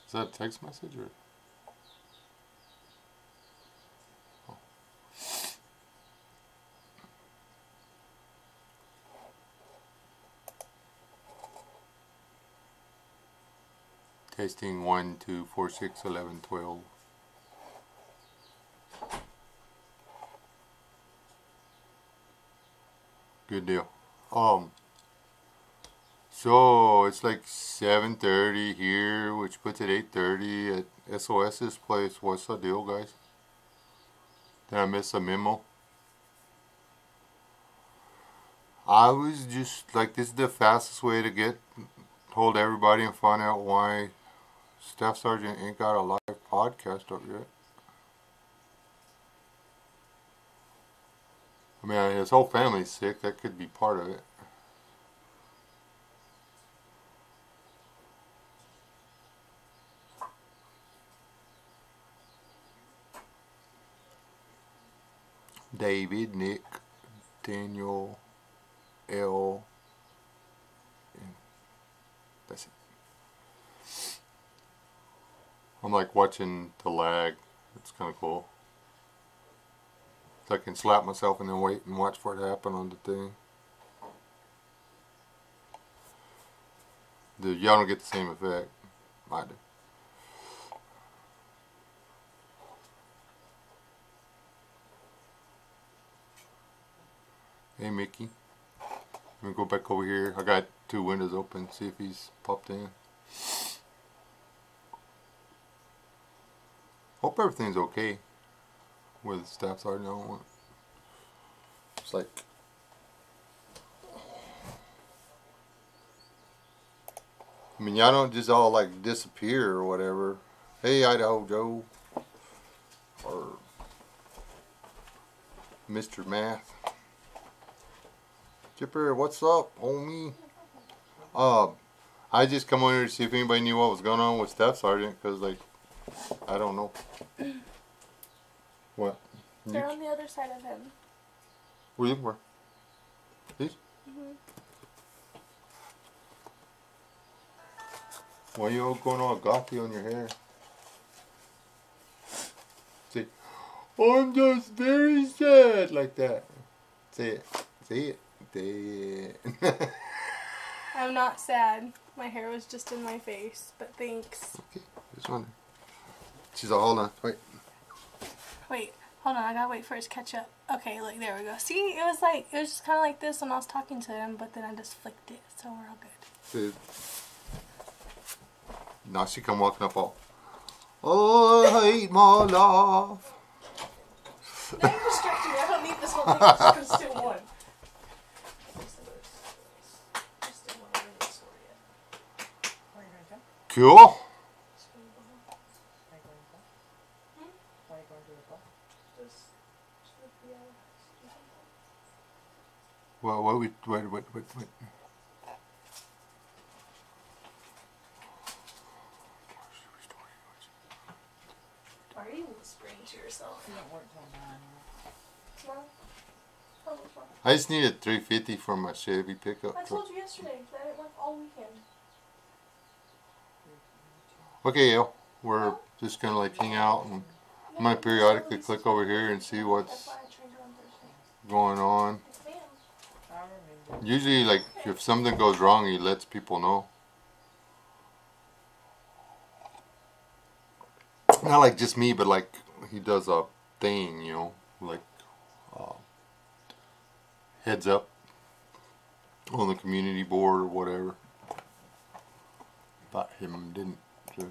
Is that a text message or? Oh. Testing 1, 2, 4, 6, 11, 12. Good deal. So it's like 7:30 here, which puts it 8:30 at SOS's place. What's the deal, guys? Did I miss a memo? I was just like, this is the fastest way to get hold everybody and find out why Staff Sergeant ain't got a live podcast up yet. I mean, his whole family's sick. That could be part of it. David, Nick, Daniel, L, and that's it. I'm like watching the lag. It's kind of cool. So I can slap myself and then wait and watch for it to happen on the thing. Y'all don't get the same effect. I do. Hey Mickey. Let me go back over here. I got 2 windows open, see if he's popped in. Hope everything's okay with Staff Sergeant. I don't want. It's like. I mean, y'all don't just all like disappear or whatever. Hey, Idaho Joe. Or Mr. Math. Chipper, what's up, homie? I just come over here to see if anybody knew what was going on with Staff Sergeant, because, like, I don't know. What? They're on the other side of him. Where are you looking for? These? Mm-hmm. Why are you all going all gothy on your hair? See, I'm just very sad, like that. Say it. Say it. Say it. I'm not sad. My hair was just in my face, but thanks. Okay, just wondering. She's all, hold on, wait. Wait, hold on, I gotta wait for it to catch up. Okay, look, there we go. See, it was just kind of like this when I was talking to him, but then I just flicked it, so we're all good. See, now she come walking up all, oh, I hate my life. Now you're distracting me. I don't need this whole thing. I'm just gonna steal one. Cool. Well, wait. Why are you whispering to yourself? You don't work till 9. Tomorrow? I just needed $350 for my Chevy pickup. I told you yesterday that I didn't work all weekend. Okay, yeah, we're just gonna like hang out, and I'm gonna periodically click over here and see what's going on. Usually, like, if something goes wrong, he lets people know. Not like just me, but like he does a thing, you know, like heads up on the community board or whatever. But him didn't. So.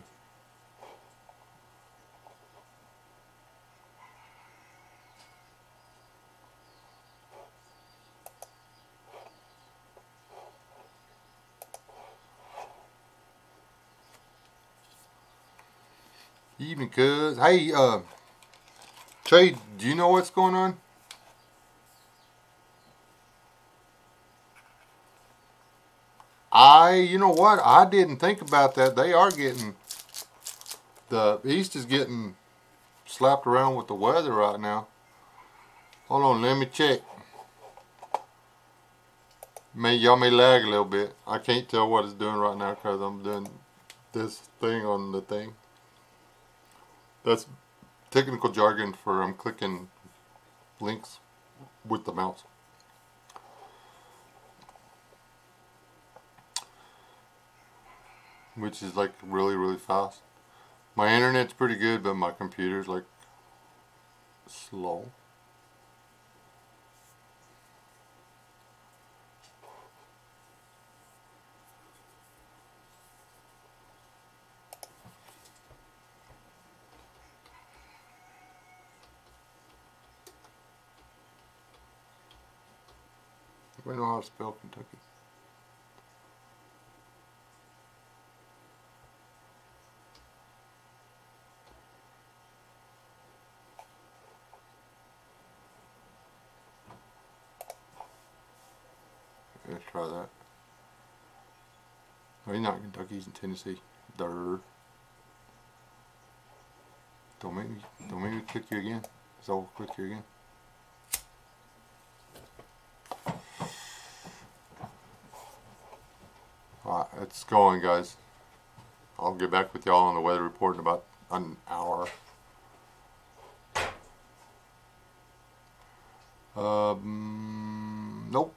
Evening, cuz. Hey, Trey, do you know what's going on? You know what? I didn't think about that. They are getting, the East is getting slapped around with the weather right now. Hold on, let me check. Y'all may lag a little bit. I can't tell what it's doing right now because I'm doing this thing on the thing. That's technical jargon for I'm clicking links with the mouse. Which is like really, really fast. My internet's pretty good, but my computer's like slow. I know how to spell Kentucky. Let's try that. Oh, he's not in Kentucky, he's in Tennessee. Durr. Don't make me click you again. So I'll click you again. Alright, it's going, guys. I'll get back with y'all on the weather report in about an hour. Nope.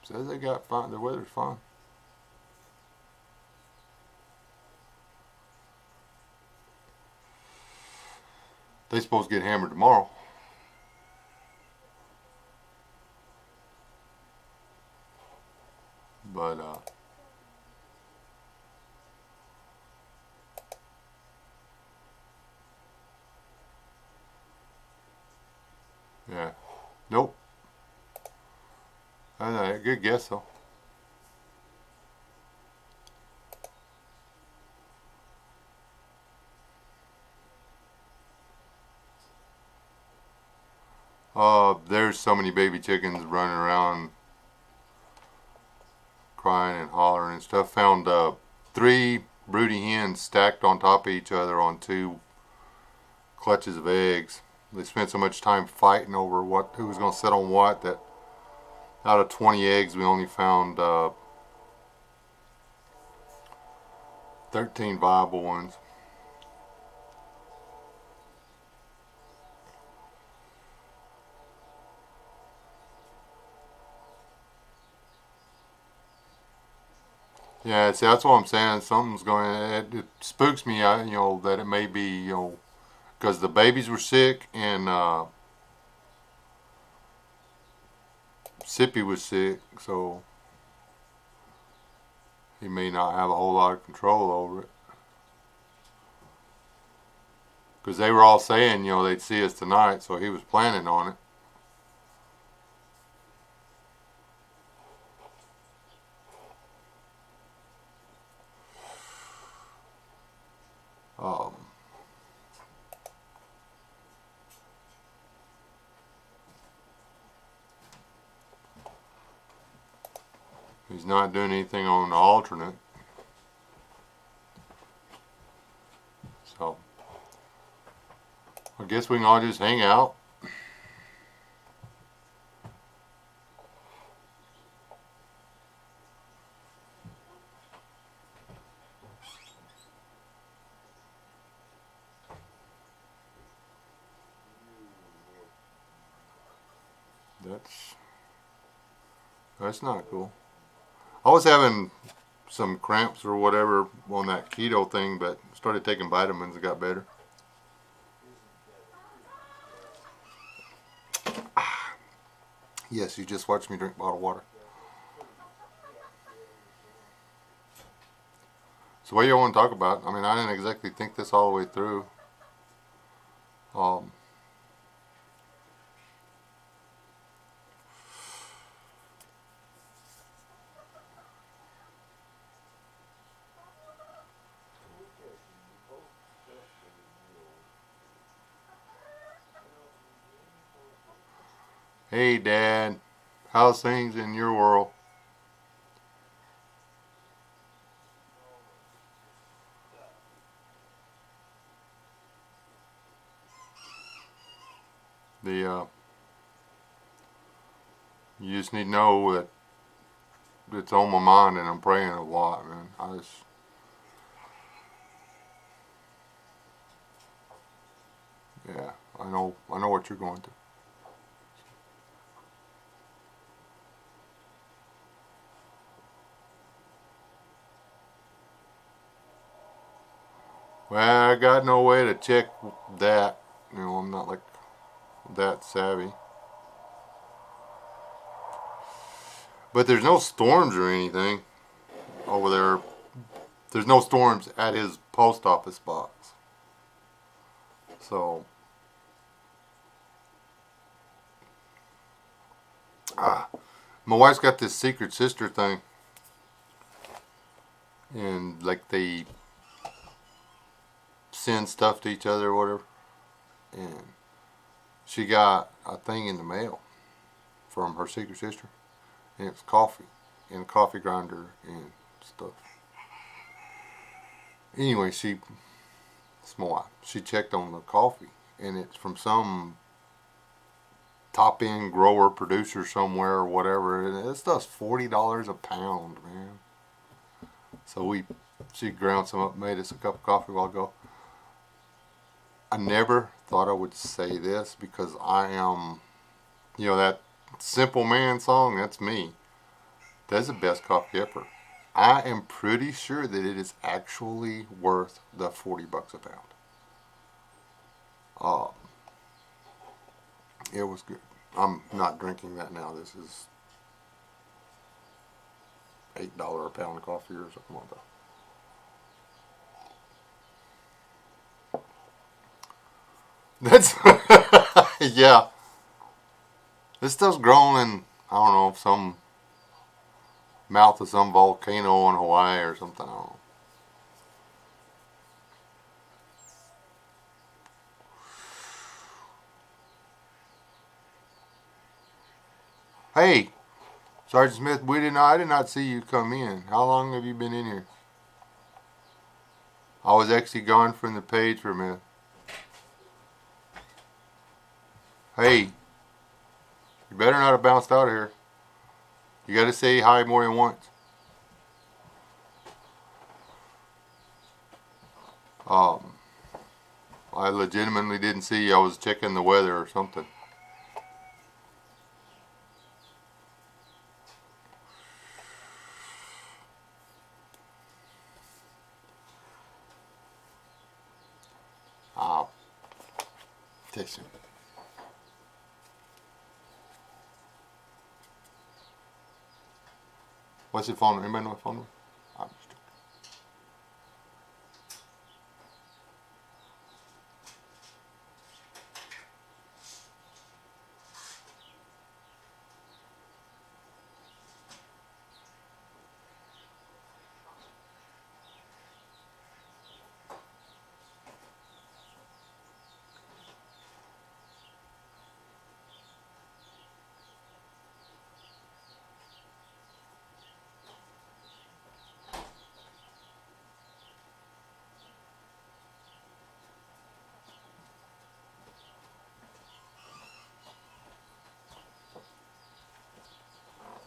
Says they got fine. The weather's fine. They supposed to get hammered tomorrow. But yeah. Nope. Good guess though. There's so many baby chickens running around crying and hollering and stuff. Found 3 broody hens stacked on top of each other on 2 clutches of eggs. They spent so much time fighting over who was going to sit on what that out of 20 eggs we only found 13 viable ones. Yeah, see, that's what I'm saying. Something's going. It spooks me, you know, that it may be, you know, because the babies were sick and Sippy was sick, so he may not have a whole lot of control over it. Because they were all saying, you know, they'd see us tonight, so he was planning on it. He's not doing anything on the alternate. So, I guess we can all just hang out. That's not cool. I was having some cramps or whatever on that keto thing, but started taking vitamins and got better. Yes, you just watched me drink bottled water. So what do you want to talk about? I mean, I didn't exactly think this all the way through. Hey Dad, how's things in your world? You just need to know that it's on my mind and I'm praying a lot, man. Yeah, I know what you're going through. Well, I got no way to check that. You know, I'm not like that savvy. But there's no storms or anything over there. There's no storms at his post office box. So, my wife's got this secret sister thing. And like they send stuff to each other or whatever. And she got a thing in the mail from her secret sister. And it was coffee. And a coffee grinder and stuff. Anyway, it's my wife. She checked on the coffee. And it's from some top end grower producer somewhere or whatever. And this stuff's $40 a pound, man. So she ground some up, made us a cup of coffee a while ago. I never thought I would say this because I am, you know, that Simple Man song, that's me. That's the best coffee ever. I am pretty sure that it is actually worth the $40 a pound. It was good. I'm not drinking that now. This is $8 a pound of coffee or something like that. That's yeah. This stuff's grown in, I don't know, some mouth of some volcano in Hawaii or something. I don't know. Hey, Sergeant Smith, I did not see you come in. How long have you been in here? I was actually gone from the page for a minute. Hey, you better not have bounced out of here. You got to say hi more than once. I legitimately didn't see you. I was checking the weather or something. Text him. What's your phone number? Anybody know my phone number? I'm just joking.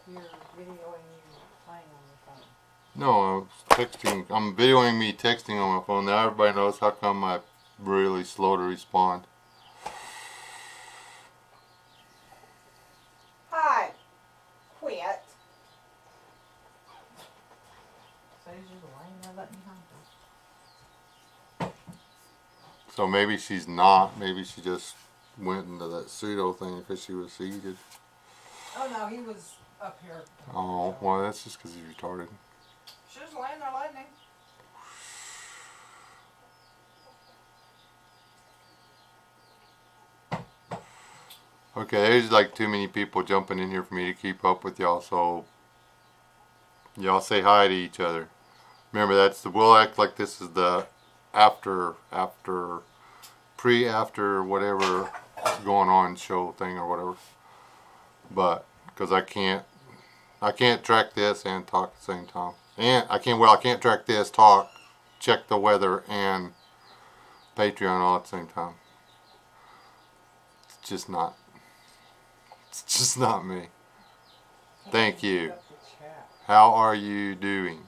You're videoing you playing on the phone. No, I was texting. I'm videoing me texting on my phone. Now everybody knows how come I'm really slow to respond. Hi. Quit. So he's just laying there letting me hungry. So maybe she's not. Maybe she just went into that pseudo thing because she was seated. Oh no, he was up here. Oh, well, that's just because he's retarded. She's just laying there letting him. Okay, there's like too many people jumping in here for me to keep up with y'all, so y'all say hi to each other. Remember, we'll act like this is the after whatever going on show thing or whatever. But because I can't track this and talk at the same time. And I can't track this, talk, check the weather, and Patreon all at the same time. It's just not me. Thank you. How are you doing?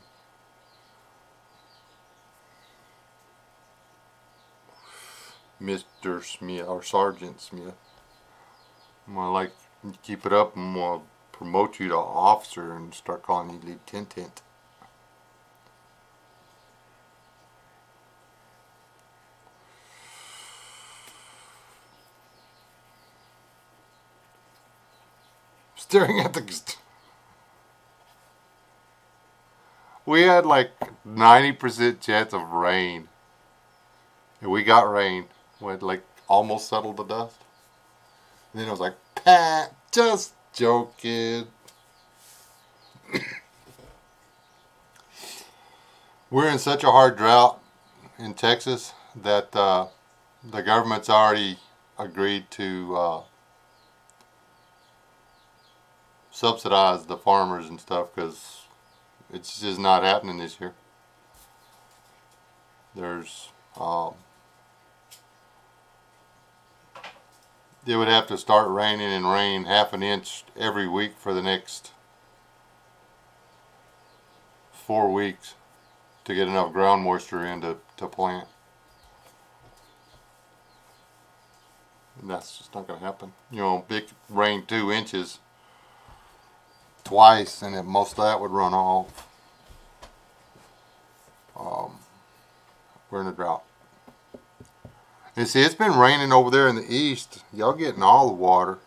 Mr. Smith or Sergeant Smith. I'm gonna like keep it up. I'm gonna promote you to officer and start calling you Lieutenant. Staring at the. We had like 90% chance of rain. And we got rain. We had like almost settled the dust. And then I was like, Pat, just joking. We're in such a hard drought in Texas that the government's already agreed to subsidize the farmers and stuff because it's just not happening this year. There's it would have to start raining and rain half an inch every week for the next 4 weeks to get enough ground moisture in to plant. And that's just not going to happen. You know, big rain 2 inches twice and most of that would run off. We're in a drought. And see, it's been raining over there in the east. Y'all getting all the water.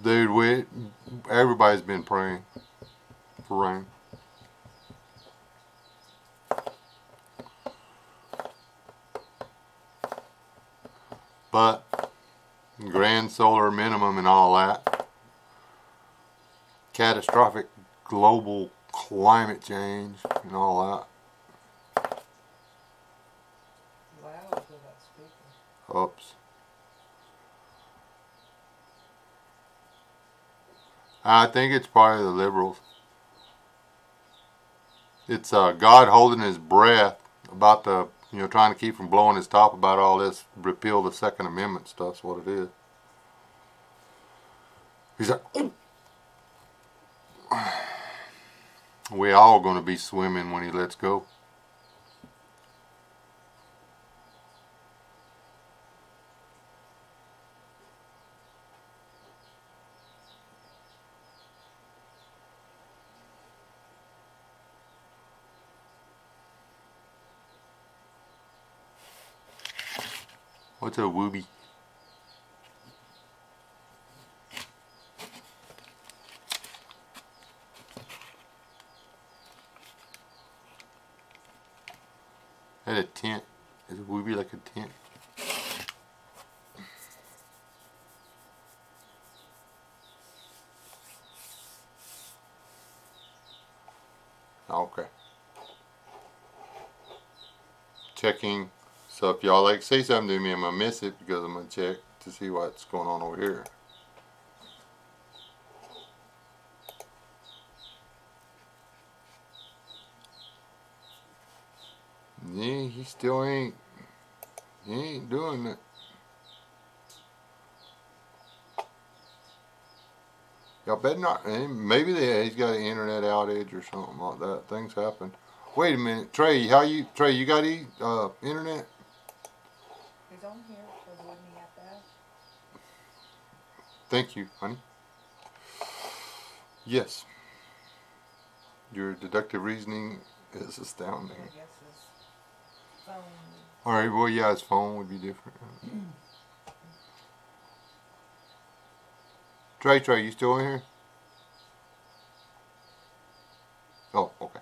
Dude, everybody's been praying for rain. But grand solar minimum and all that. Catastrophic global climate change and all that. Oops. I think it's probably the liberals. It's God holding his breath about the, you know, trying to keep from blowing his top about all this repeal the Second Amendment stuff's what it is. He's like, oh. We all gonna be swimming when he lets go. What's a wooby? That a tent? Is a wooby like a tent? Okay. Checking. So if y'all like say something to me, I'm gonna miss it because I'm gonna check to see what's going on over here. Yeah, he still ain't. He ain't doing it. Y'all better not. Maybe he's got an internet outage or something like that. Things happen. Wait a minute, Trey. Trey? You got internet? He's on here, so he wouldn't have to ask. Thank you, honey. Yes. Your deductive reasoning is astounding. I guess his phone. Alright, well, yeah, his phone would be different. Trey, you still in here? Oh, okay.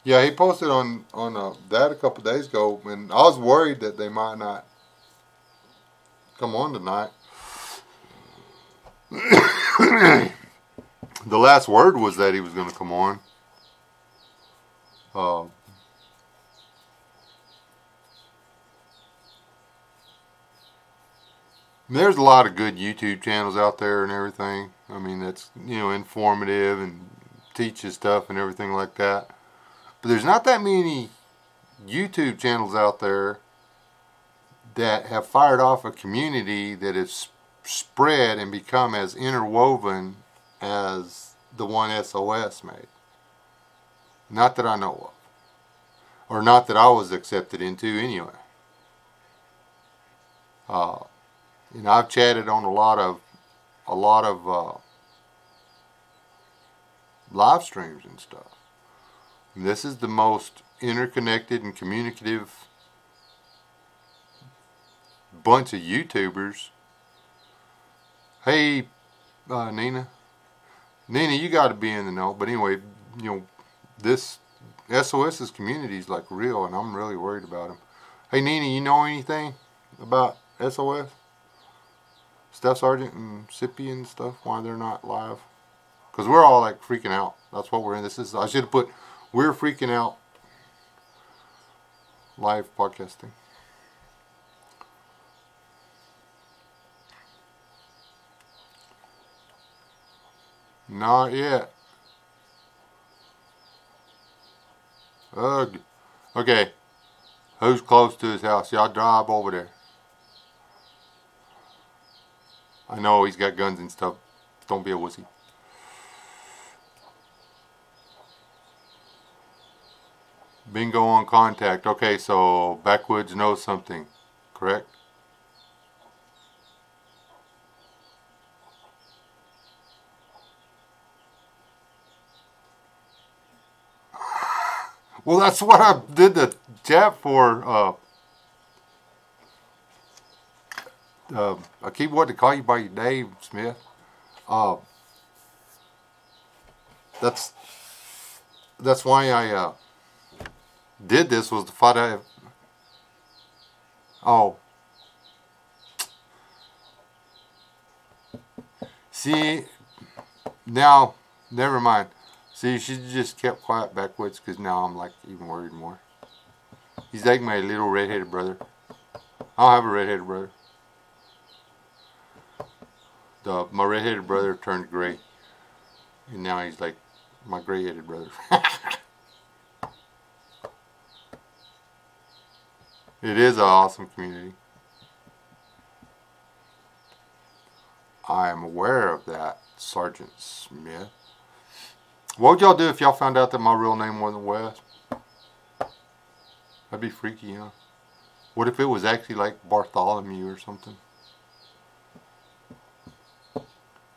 Yeah, he posted on that a couple days ago, and I was worried that they might not come on tonight. The last word was that he was going to come on. There's a lot of good YouTube channels out there and everything. I mean, that's, you know, informative and teaches stuff and everything like that. But there's not that many YouTube channels out there that have fired off a community that has spread and become as interwoven as the one SOS made. Not that I know of. Or not that I was accepted into anyway. I've chatted on a lot of live streams and stuff. And this is the most interconnected and communicative bunch of YouTubers. Hey, Nina, you got to be in the know. But anyway, this SOS's community is like real, and I'm really worried about them. Hey, Nina, you know anything about SOS? Staff Sergeant and Sippy and stuff, why they're not live? Because we're all like freaking out. That's what we're in. I should have put, we're freaking out live podcasting. Not yet. Ugh. Okay. Who's close to his house? Y'all drive over there. I know he's got guns and stuff. Don't be a wussy. Bingo on contact. Okay, so Backwoods knows something, correct? Well, that's what I did the chat for. I keep wanting to call you by your name, Smith. That's why I did this, was to find out. Oh, see, now never mind. See, she just kept quiet, Backwoods, because now I'm like even worried more. He's like my little redheaded brother. I don't have a redheaded brother. My redheaded brother turned gray, and now he's like my gray-headed brother. It is an awesome community. I am aware of that, Sergeant Smith. What would y'all do if y'all found out that my real name wasn't West? That'd be freaky, huh? What if it was actually like Bartholomew or something?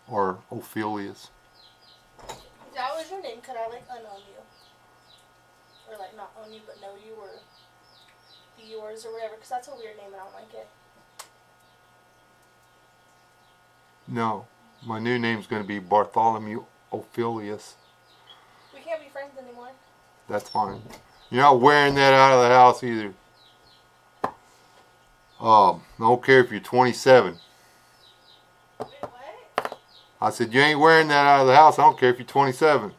Or Ophelius? If that was your name, could I like unown you? Or like not own you, but know you, or be yours or whatever? Because that's a weird name and I don't like it. No. My new name's going to be Bartholomew Ophelius. We can't be friends anymore. That's fine. You're not wearing that out of the house either. I don't care if you're 27. Wait, what? I said, you ain't wearing that out of the house. I don't care if you're 27.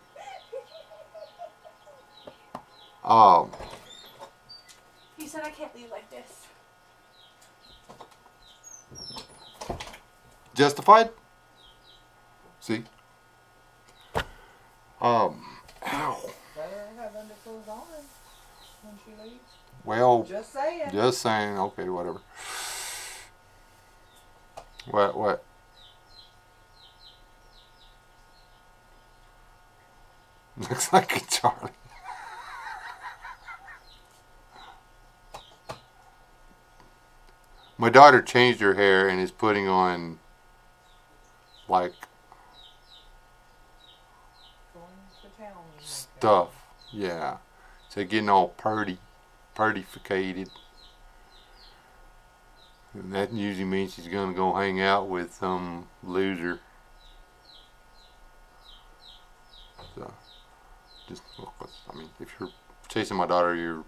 He said I can't leave like this. Justified? See? Ow. Better have underclothes on when she leaves. Well, Just saying. just saying. Okay, whatever. What? Looks like a Charlie. My daughter changed her hair and is putting on like Going to town. stuff. Yeah. So getting all purdificated. And that usually means she's gonna go hang out with some loser. So just, I mean, if you're chasing my daughter, you're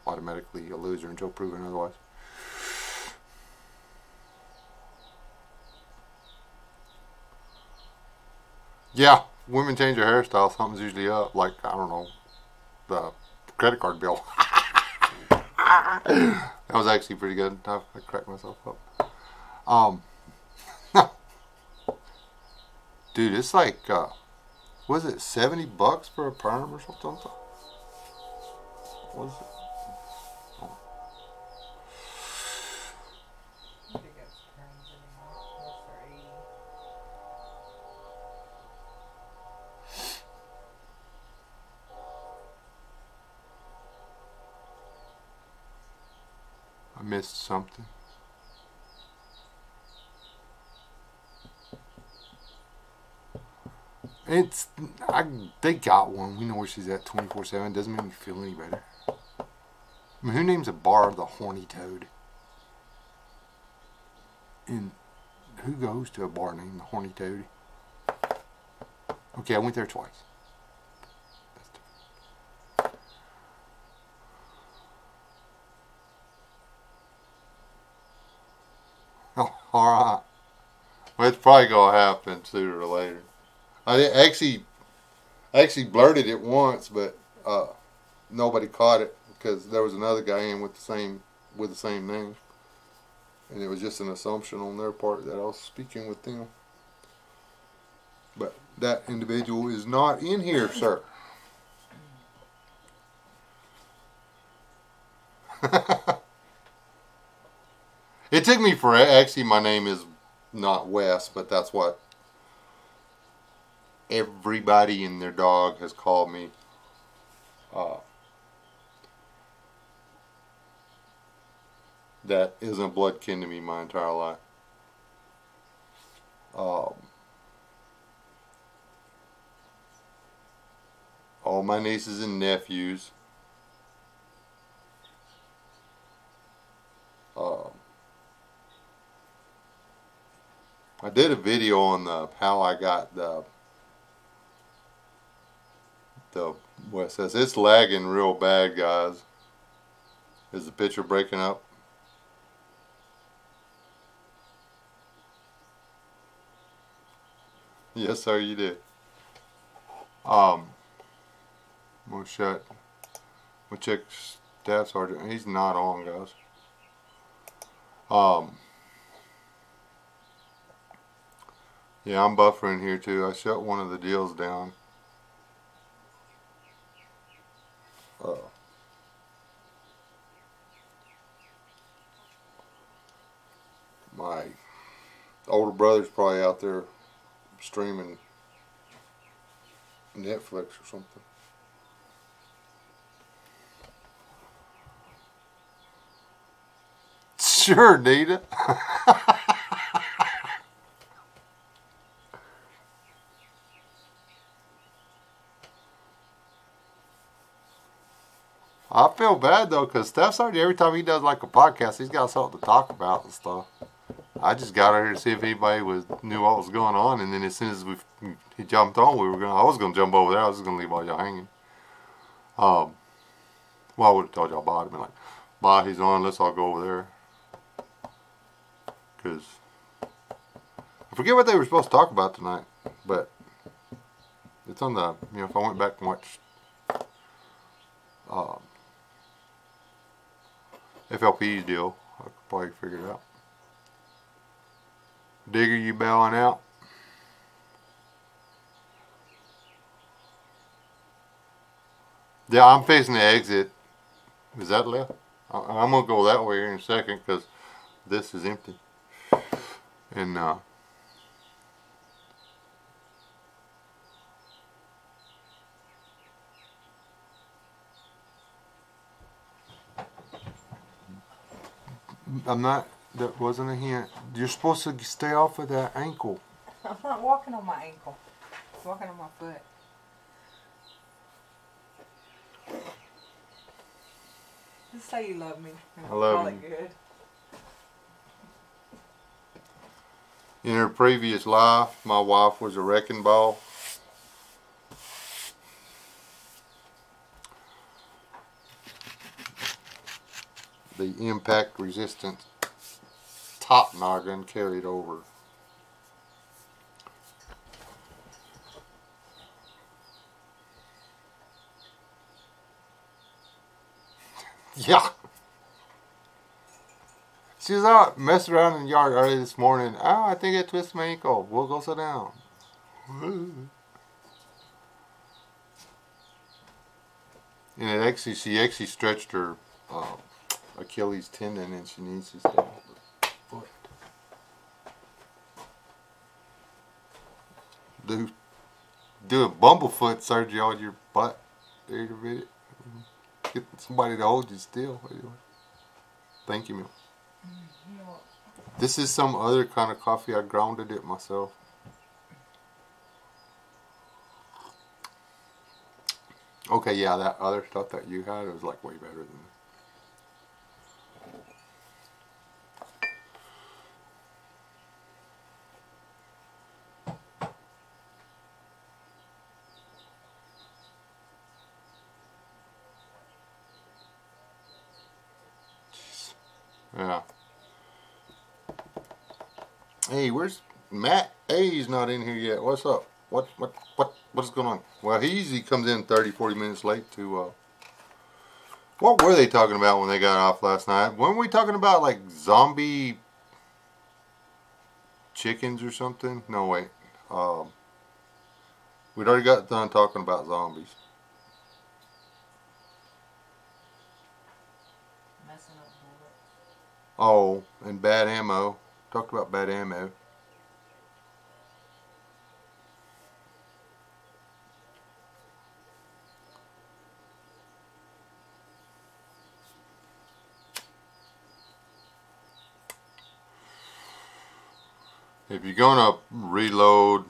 automatically a loser until proven otherwise. Yeah, women change their hairstyle. Something's usually up. Like, I don't know, the credit card bill. That was actually pretty good. I cracked myself up. Dude, it's like, was it $70 for a perm or something? What was it? Oh. I think it's perms anymore. Unless they're 80. I missed something. They got one. We know where she's at 24/7. Doesn't make me feel any better. I mean, who names a bar the Horny Toad? And who goes to a bar named the Horny Toad? Okay, I went there twice. Oh, alright. Well, it's probably gonna happen sooner or later. I actually blurted it once, but nobody caught it because there was another guy in with the same name, and it was just an assumption on their part that I was speaking with them. But that individual is not in here, sir. It took me for actually my name is not Wes, but that's what everybody and their dog has called me. That isn't blood kin to me my entire life. All my nieces and nephews. I did a video on how I got the what it says. It's lagging real bad, guys. Is the picture breaking up? Yes, sir, you did. I'm gonna check Staff Sergeant. He's not on, guys. Yeah, I'm buffering here too. I shut one of the deals down. My older brother's probably out there streaming Netflix or something. Sure, Nita. I feel bad though, because Steph Sergeant, every time he does like a podcast, he's got something to talk about and stuff. I just got out here to see if anybody knew what was going on, and then as soon as he jumped on, I was gonna jump over there. I was just gonna leave all y'all hanging. Well, I would have told y'all about him, like, bye, he's on. Let's all go over there. Because I forget what they were supposed to talk about tonight, but it's on the, if I went back and watched FLP's deal, I could probably figure it out. Digger, you bailing out? Yeah, I'm facing the exit. Is that left? I'm going to go that way here in a second because this is empty. And I'm not, that wasn't a hint. You're supposed to stay off of that ankle. I'm not walking on my ankle. I'm walking on my foot. Just say you love me. I love call you. it good. In her previous life, my wife was a wrecking ball. The impact resistant top noggin carried over. Yeah. She was out messing around in the yard early this morning. Oh, I think I twisted my ankle. We'll go sit down. And she actually stretched her Achilles tendon, and she needs to stay on the foot. Do a bumblefoot surgery on your butt. There in a minute. Get somebody to hold you still. Anyway. Thank you, Mel. You know what? This is some other kind of coffee. I grounded it myself. Okay, yeah, that other stuff that you had was like way better than this. Yeah. Hey, where's Matt? A's not in here yet. What's up? What's going on? Well, he usually comes in 30, 40 minutes late to, what were they talking about when they got off last night? Weren't we talking about, like, zombie chickens or something? No, wait. We'd already got done talking about zombies. Messing up bullets. Oh, and bad ammo. Talked about bad ammo. If you're gonna reload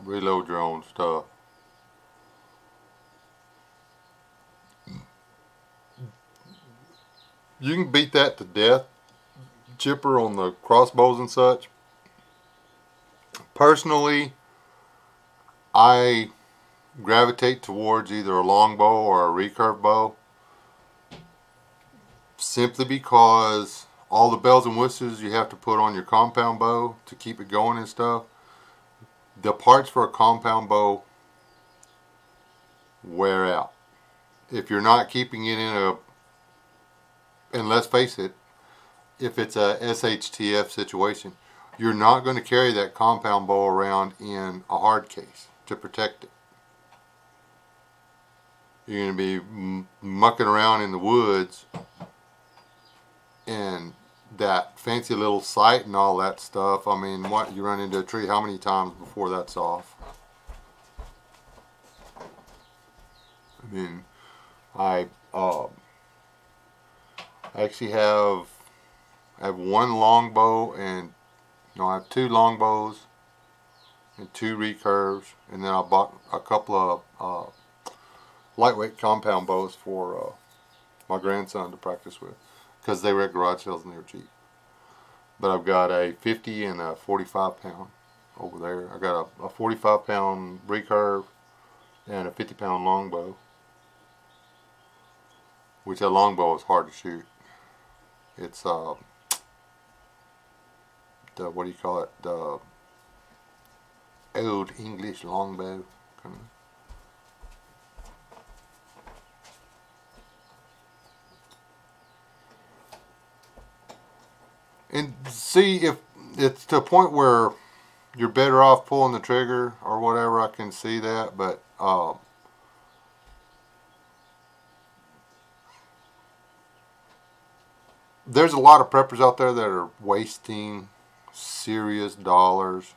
your own stuff, you can beat that to death, chipper on the crossbows and such. Personally, I gravitate towards either a longbow or a recurve bow, simply because all the bells and whistles you have to put on your compound bow to keep it going and stuff. The parts for a compound bow wear out. If you're not keeping it in a, and let's face it, if it's a SHTF situation, you're not going to carry that compound bow around in a hard case to protect it. You're going to be mucking around in the woods, and that fancy little sight and all that stuff. I mean, what, you run into a tree how many times before that's off? I mean, I actually have one longbow, and no, I have two longbows and two recurves, and then I bought a couple of lightweight compound bows for my grandson to practice with, because they were at garage sales and they were cheap. But I've got a 50 and a 45 pound over there. I got a 45 pound recurve and a 50 pound longbow, which that longbow is hard to shoot. It's the, what do you call it, the old English longbow kind of. And see, if it's to a point where you're better off pulling the trigger or whatever, I can see that, but there's a lot of preppers out there that are wasting serious dollars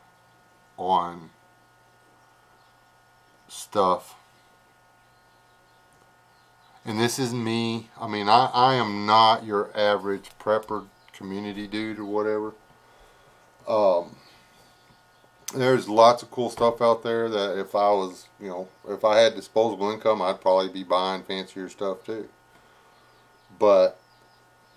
on stuff. And this is me. I mean, I am not your average prepper community dude or whatever. There's lots of cool stuff out there that if I was, if I had disposable income, I'd probably be buying fancier stuff too. But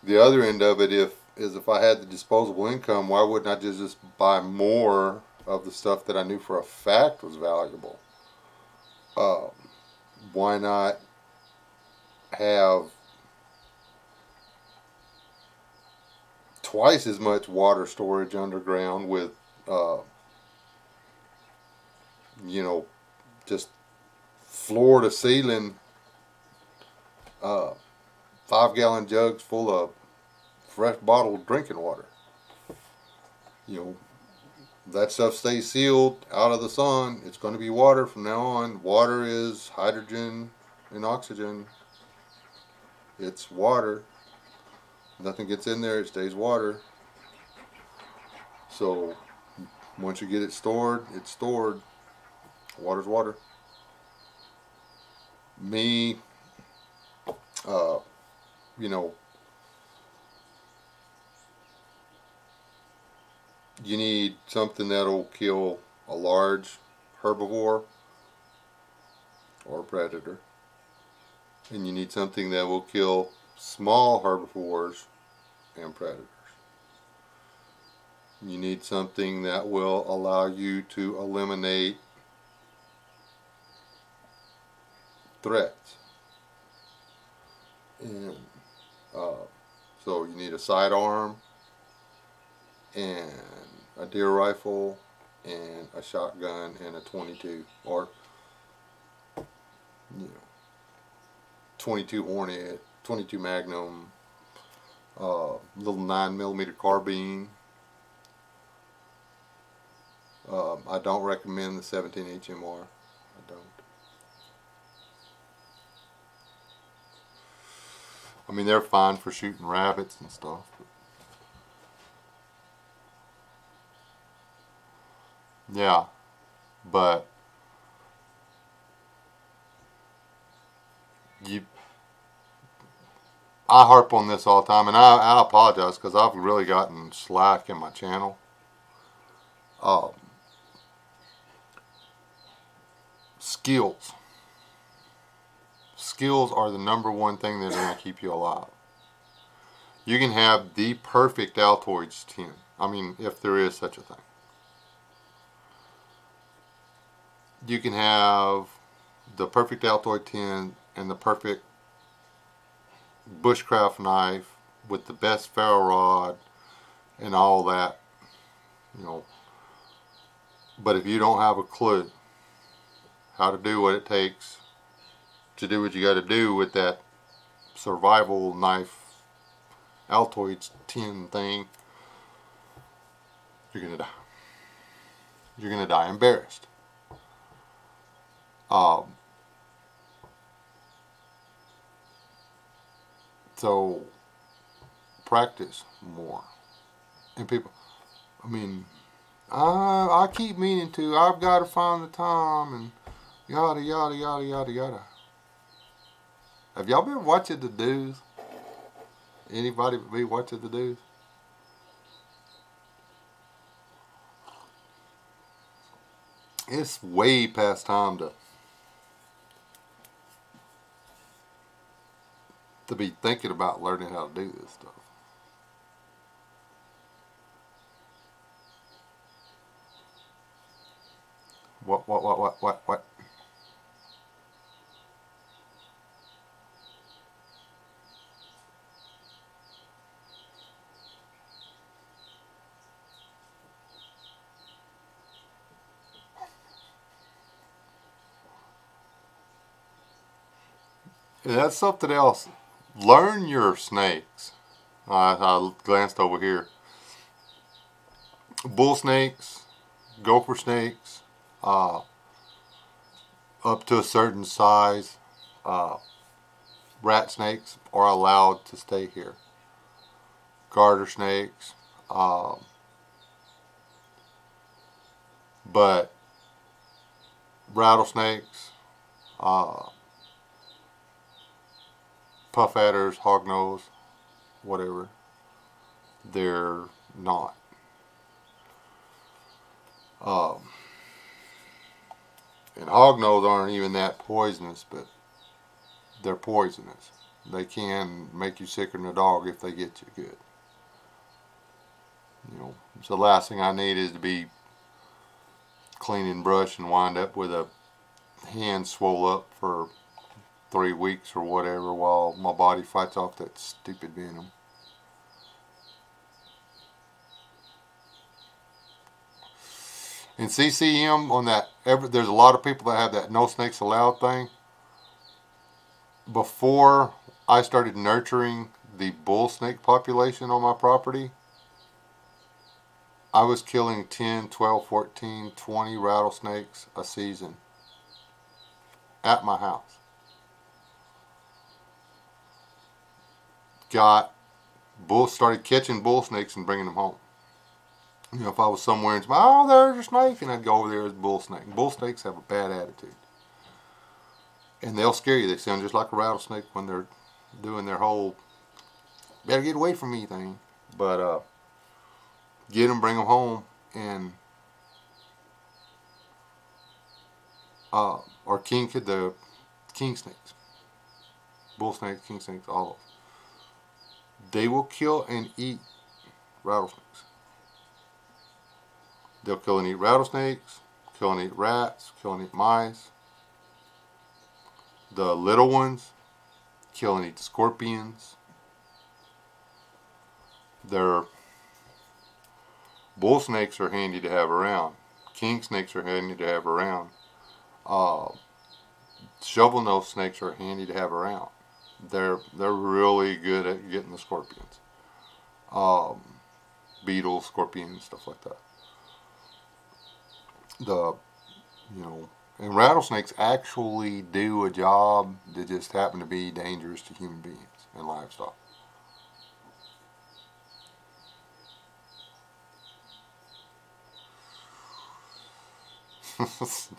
the other end of it is if I had the disposable income, why wouldn't I just buy more of the stuff that I knew for a fact was valuable? Why not have twice as much water storage underground with, just floor to ceiling 5-gallon jugs full of fresh bottled drinking water. That stuff stays sealed out of the sun. It's going to be water from now on. Water is hydrogen and oxygen. It's water. Nothing gets in there, it stays water. So once you get it stored, it's stored. Water's water. Me, You know, you need something that'll kill a large herbivore or predator, and you need something that will kill small herbivores and predators. You need something that will allow you to eliminate threats. And so you need a sidearm and a deer rifle and a shotgun and a 22, or 22 Hornet, 22 Magnum, little 9mm carbine. I don't recommend the 17 HMR. I don't. I mean, they're fine for shooting rabbits and stuff. Yeah, but I harp on this all the time, and I apologize because I've really gotten slack in my channel. Skills. Skills are the #1 thing that are going to keep you alive. You can have the perfect Altoids 10. I mean, if there is such a thing. You can have the perfect Altoid 10 and the perfect bushcraft knife with the best ferro rod and all that, you know. But if you don't have a clue how to do what it takes to do what you got to do with that survival knife Altoids 10 thing, you're gonna die. You're gonna die embarrassed. So practice more. And people, I mean, I keep meaning to. I've got to find the time and yada yada yada yada yada. Have y'all been watching the news? Anybody be watching the news? It's way past time to be thinking about learning how to do this stuff. What? And that's something else. Learn your snakes. I glanced over here. Bull snakes, gopher snakes, up to a certain size, rat snakes are allowed to stay here. Garter snakes, but rattlesnakes, puff adders, hognose, whatever, they're not. And hognose aren't even that poisonous, but they're poisonous. They can make you sicker than a dog if they get you good. You know, so the last thing I need is to be cleaning brush and wind up with a hand swole up for 3 weeks or whatever while my body fights off that stupid venom. And CCM on that, there's a lot of people that have that no snakes allowed thing. Before I started nurturing the bull snake population on my property, I was killing 10, 12, 14, 20 rattlesnakes a season at my house. Started catching bull snakes and bringing them home. You know, if I was somewhere and oh, there's a snake, and I'd go over there as a bull snake. Bull snakes have a bad attitude, and they'll scare you. They sound just like a rattlesnake when they're doing their whole better get away from me thing. But get them, bring them home, and or the king snakes, bull snakes, king snakes, all of them. They will kill and eat rattlesnakes. They'll kill and eat rattlesnakes, kill and eat rats, kill and eat mice. The little ones kill and eat scorpions. Their bull snakes are handy to have around. King snakes are handy to have around. Shovel-nosed snakes are handy to have around. They're really good at getting the scorpions. Beetles, scorpions, stuff like that. And rattlesnakes actually do a job that just happen to be dangerous to human beings and livestock.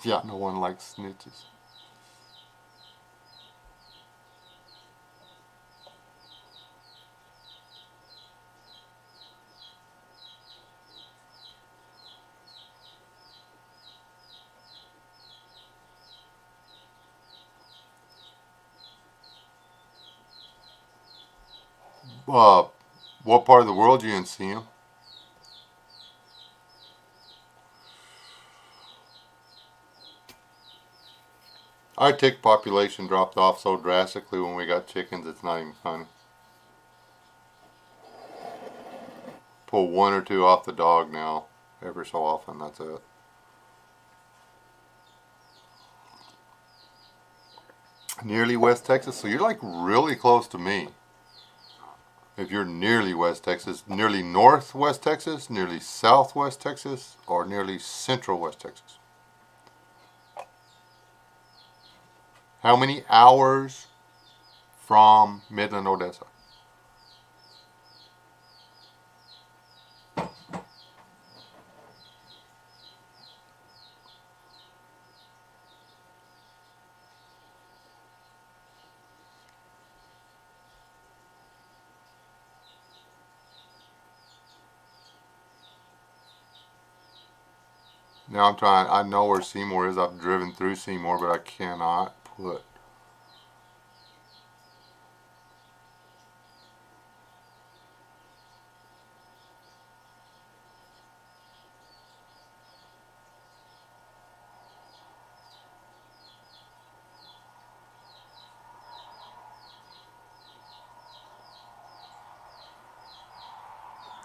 Yeah, no one likes snitches. What part of the world you in, see him? Our tick population dropped off so drastically when we got chickens, it's not even funny. Pull one or two off the dog now, every so often, that's it. Nearly West Texas, so you're like really close to me. If you're nearly West Texas, nearly Northwest Texas, nearly Southwest Texas, or nearly Central West Texas. How many hours from Midland, Odessa? Now I'm trying, I know where Seymour is. I've driven through Seymour, but I cannot put.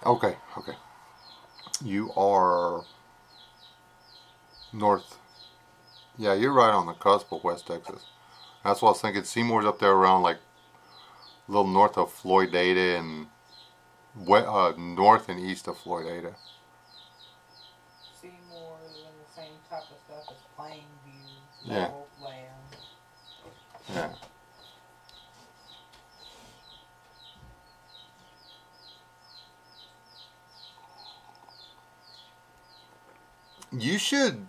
Okay. You are north. Yeah, you're right on the cusp of West Texas. That's what I was thinking. Seymour's up there around like a little north of Floydada and north and east of Floydada. Seymour is in the same type of stuff as Plainview, Yeah. Level Land. Yeah. You should,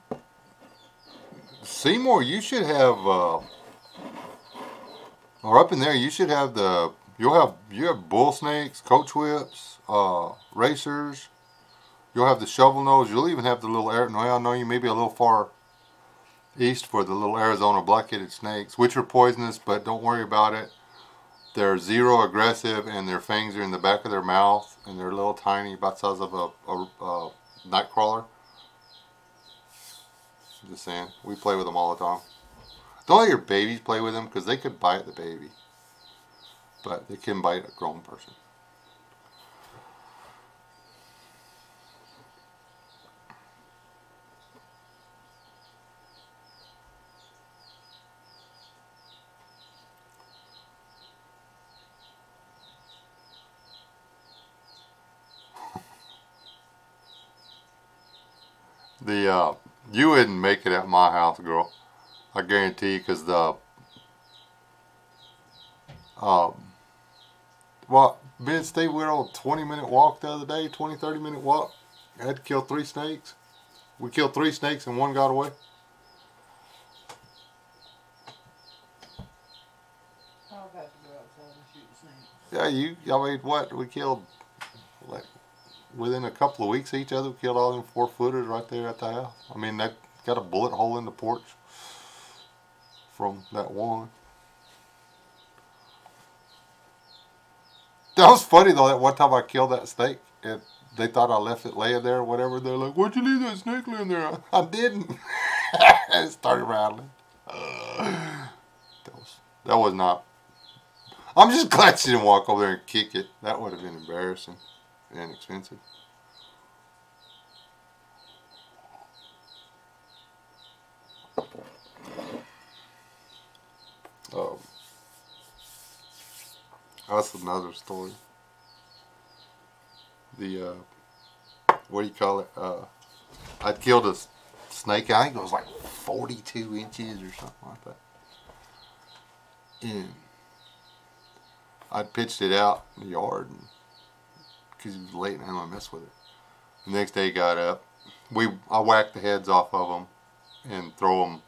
Seymour, you should have, or up in there, you should have you have bull snakes, coach whips, racers. You'll have the shovel nose. You'll even have the little, I know you may be a little far east for the little Arizona black-headed snakes, which are poisonous, but don't worry about it. They're zero aggressive, and their fangs are in the back of their mouth, and they're little tiny, about the size of a night crawler. Just saying, we play with them all the time. Don't let your babies play with them, because they could bite the baby, but they can bite a grown person. You wouldn't make it at my house, girl. I guarantee you, because me and Steve went on a 20-minute walk the other day, 30-minute walk. I had to kill 3 snakes. We killed 3 snakes and 1 got away. I've had to go out fall and shoot snakes. Yeah, I mean, what? We killed, like, within a couple of weeks of each other, we killed all them 4-footers right there at the house. I mean, that got a bullet hole in the porch from that one. That was funny, though, that one time I killed that snake, and they thought I left it laying there or whatever. They're like, why'd you leave that snake laying there? I didn't. It started rattling. That was not. I'm just glad she didn't walk over there and kick it. That would have been embarrassing and expensive. That's another story. The what do you call it? I killed a snake. I think it was like 42 inches or something like that. And I pitched it out in the yard because it was late and I didn't want to mess with it. The next day, he got up. I whacked the heads off of them and throw them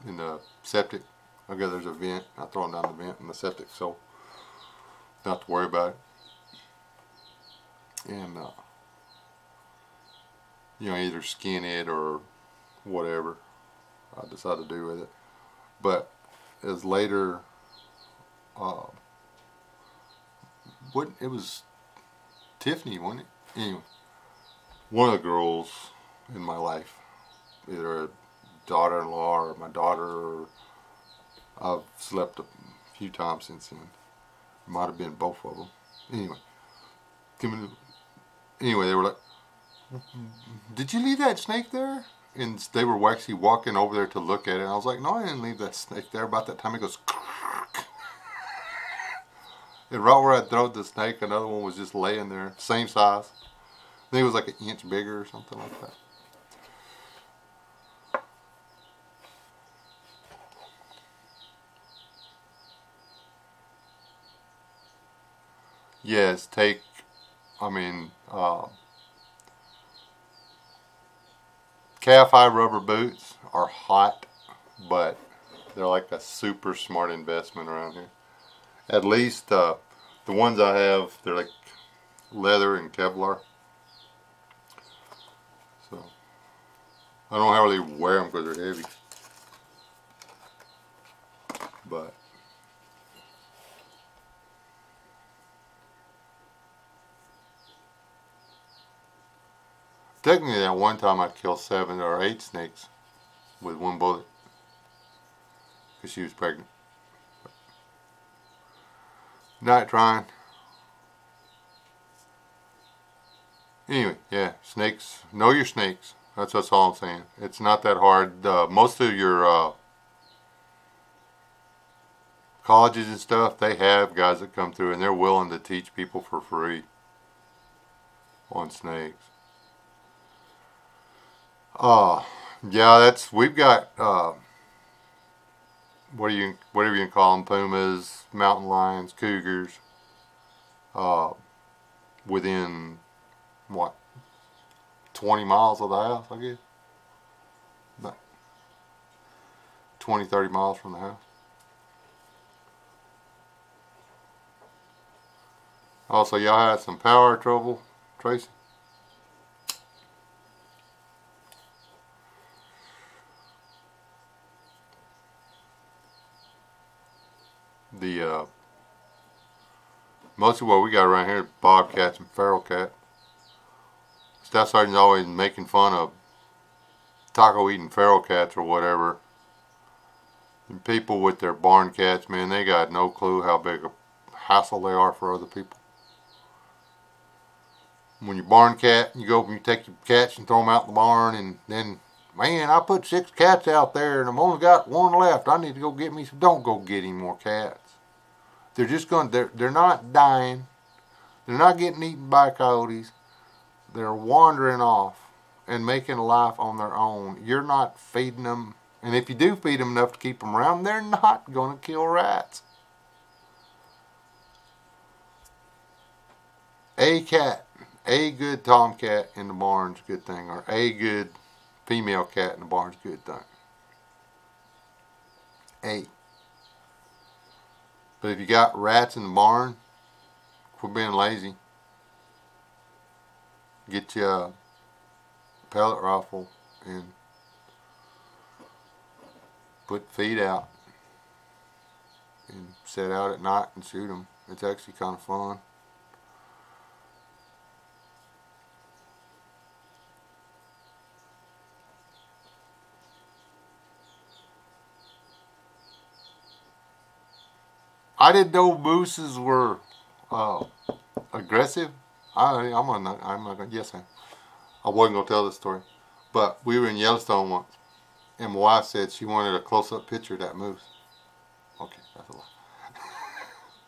in the septic. Okay, there's a vent. I throw them down the vent in the septic, so not to worry about it. And you know, either skin it or whatever I decide to do with it. But as later, it was Tiffany, wasn't it? Anyway, one of the girls in my life, either a daughter-in-law or my daughter, or I've slept a few times since then. It might have been both of them. Anyway, they were like, did you leave that snake there? And they were actually walking over there to look at it. And I was like, no, I didn't leave that snake there. About that time, it goes, and right where I threw the snake, another one was just laying there, same size. I think it was like an inch bigger or something like that. Yes, calf eye rubber boots are hot, but they're like a super smart investment around here. At least the ones I have, they're like leather and Kevlar. So I don't really wear them because they're heavy. But technically, that one time I killed 7 or 8 snakes with one bullet because she was pregnant. Not trying. Anyway, yeah, snakes. Know your snakes. That's all I'm saying. It's not that hard. Most of your colleges and stuff, they have guys that come through and they're willing to teach people for free on snakes. Yeah, we've got whatever you can call them, pumas, mountain lions, cougars, within what, 20 miles of the house, I guess. About 20, 30 miles from the house. Also, y'all had some power trouble, Tracy? Most of what we got around here is bobcats and feral cat. Staff Sergeant's always making fun of taco eating feral cats or whatever. And people with their barn cats, man, they got no clue how big a hassle they are for other people. When you barn cat, you go and you take your cats and throw them out in the barn, and then, man, I put 6 cats out there and I've only got 1 left. I need to go get me some. Don't go get any more cats. They're just going. They're not dying. They're not getting eaten by coyotes. They're wandering off and making a life on their own. You're not feeding them, and if you do feed them enough to keep them around, they're not going to kill rats. A cat, a good tomcat in the barn's a good thing, or a good female cat in the barn's a good thing. But if you got rats in the barn, quit being lazy. Get you a pellet rifle and put feed out and set out at night and shoot them. It's actually kind of fun. I didn't know mooses were aggressive. I'm not gonna. Yes, I wasn't gonna tell this story, but we were in Yellowstone once, and my wife said she wanted a close-up picture of that moose. Okay, that's a lie.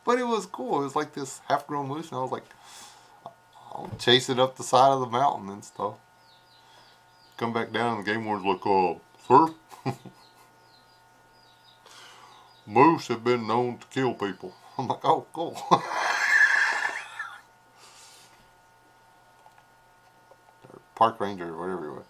But it was cool. It was like this half-grown moose, and I was like, I'll chase it up the side of the mountain and stuff. Come back down, and the game warden's like, sir, moose have been known to kill people. I'm like, oh, cool. Park ranger or whatever it was.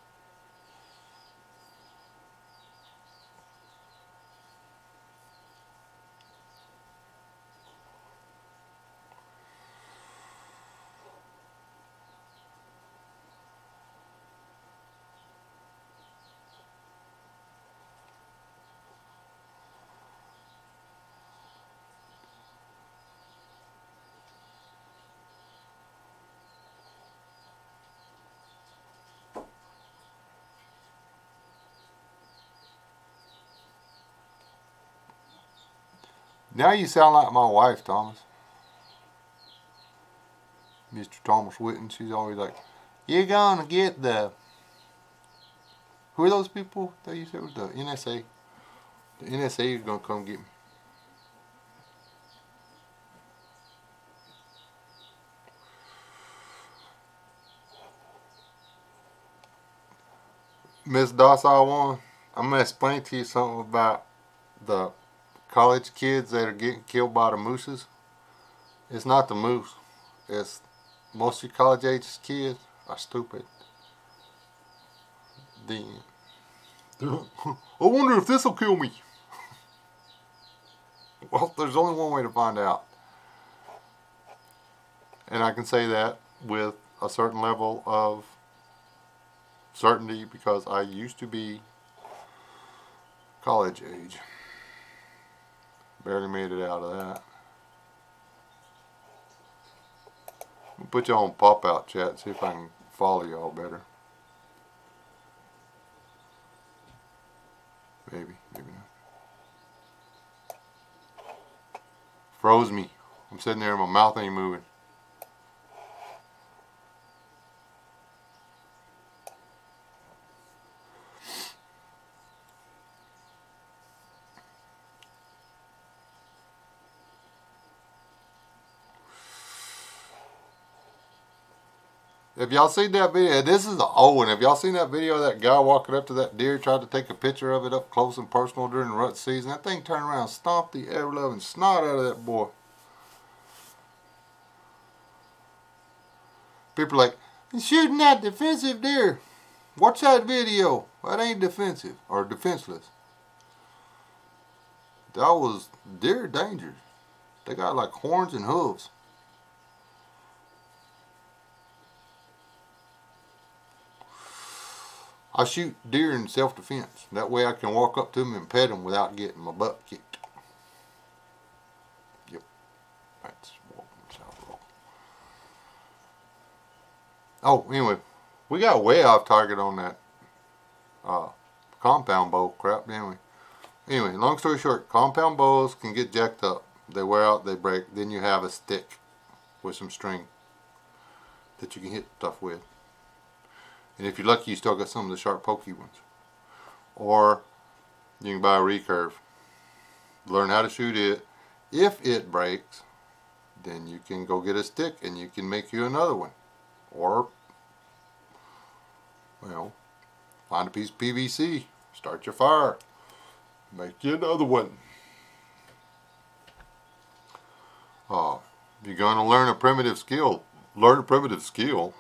Now you sound like my wife, Thomas. Mr. Thomas Whitten. She's always like, you're gonna get the... Who are those people that you said was the NSA? The NSA is gonna come get me. Miss Docile One, I'm gonna explain to you something about the college kids that are getting killed by the mooses. It's not the moose. It's most of your college age kids are stupid. I wonder if this will kill me. Well, there's only one way to find out. And I can say that with a certain level of certainty because I used to be college age. Barely made it out of that. I'll put you on pop-out chat, see if I can follow y'all better. Maybe, maybe not. Froze me. I'm sitting there and my mouth ain't moving. If y'all seen that video, this is an old one. Have y'all seen that video of that guy walking up to that deer, tried to take a picture of it up close and personal during the rut season? That thing turned around and stomped the ever-loving snot out of that boy. People are like, he's shooting that defensive deer. Watch that video. That ain't defensive or defenseless. That was deer dangerous. They got like horns and hooves. I shoot deer in self-defense. That way I can walk up to them and pet them without getting my butt kicked. Yep. That's south. Oh, anyway. We got way off target on that compound bow crap, didn't we? Anyway, long story short, compound bows can get jacked up. They wear out, they break. Then you have a stick with some string that you can hit stuff with. And if you're lucky, you still got some of the sharp pokey ones. Or you can buy a recurve. Learn how to shoot it. If it breaks, then you can go get a stick and you can make you another one. Or, well, find a piece of PVC. Start your fire. Make you another one. If you're going to learn a primitive skill, learn a primitive skill.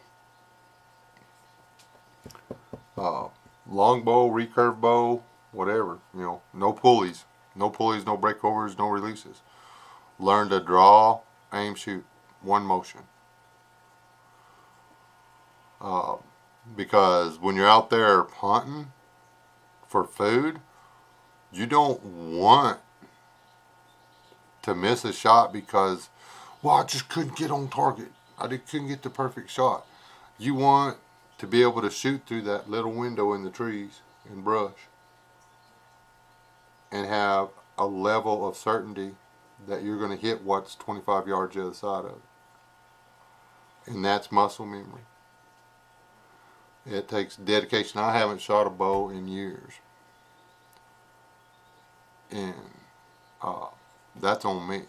Longbow, recurve bow, whatever, you know, no pulleys, no breakovers, no releases. Learn to draw, aim, shoot. One motion. Because when you're out there hunting for food, you don't want to miss a shot because, well, I just couldn't get on target. Couldn't get the perfect shot. You want to be able to shoot through that little window in the trees and brush and have a level of certainty that you're going to hit what's 25 yards the other side of it. And that's muscle memory. It takes dedication. I haven't shot a bow in years. And that's on me.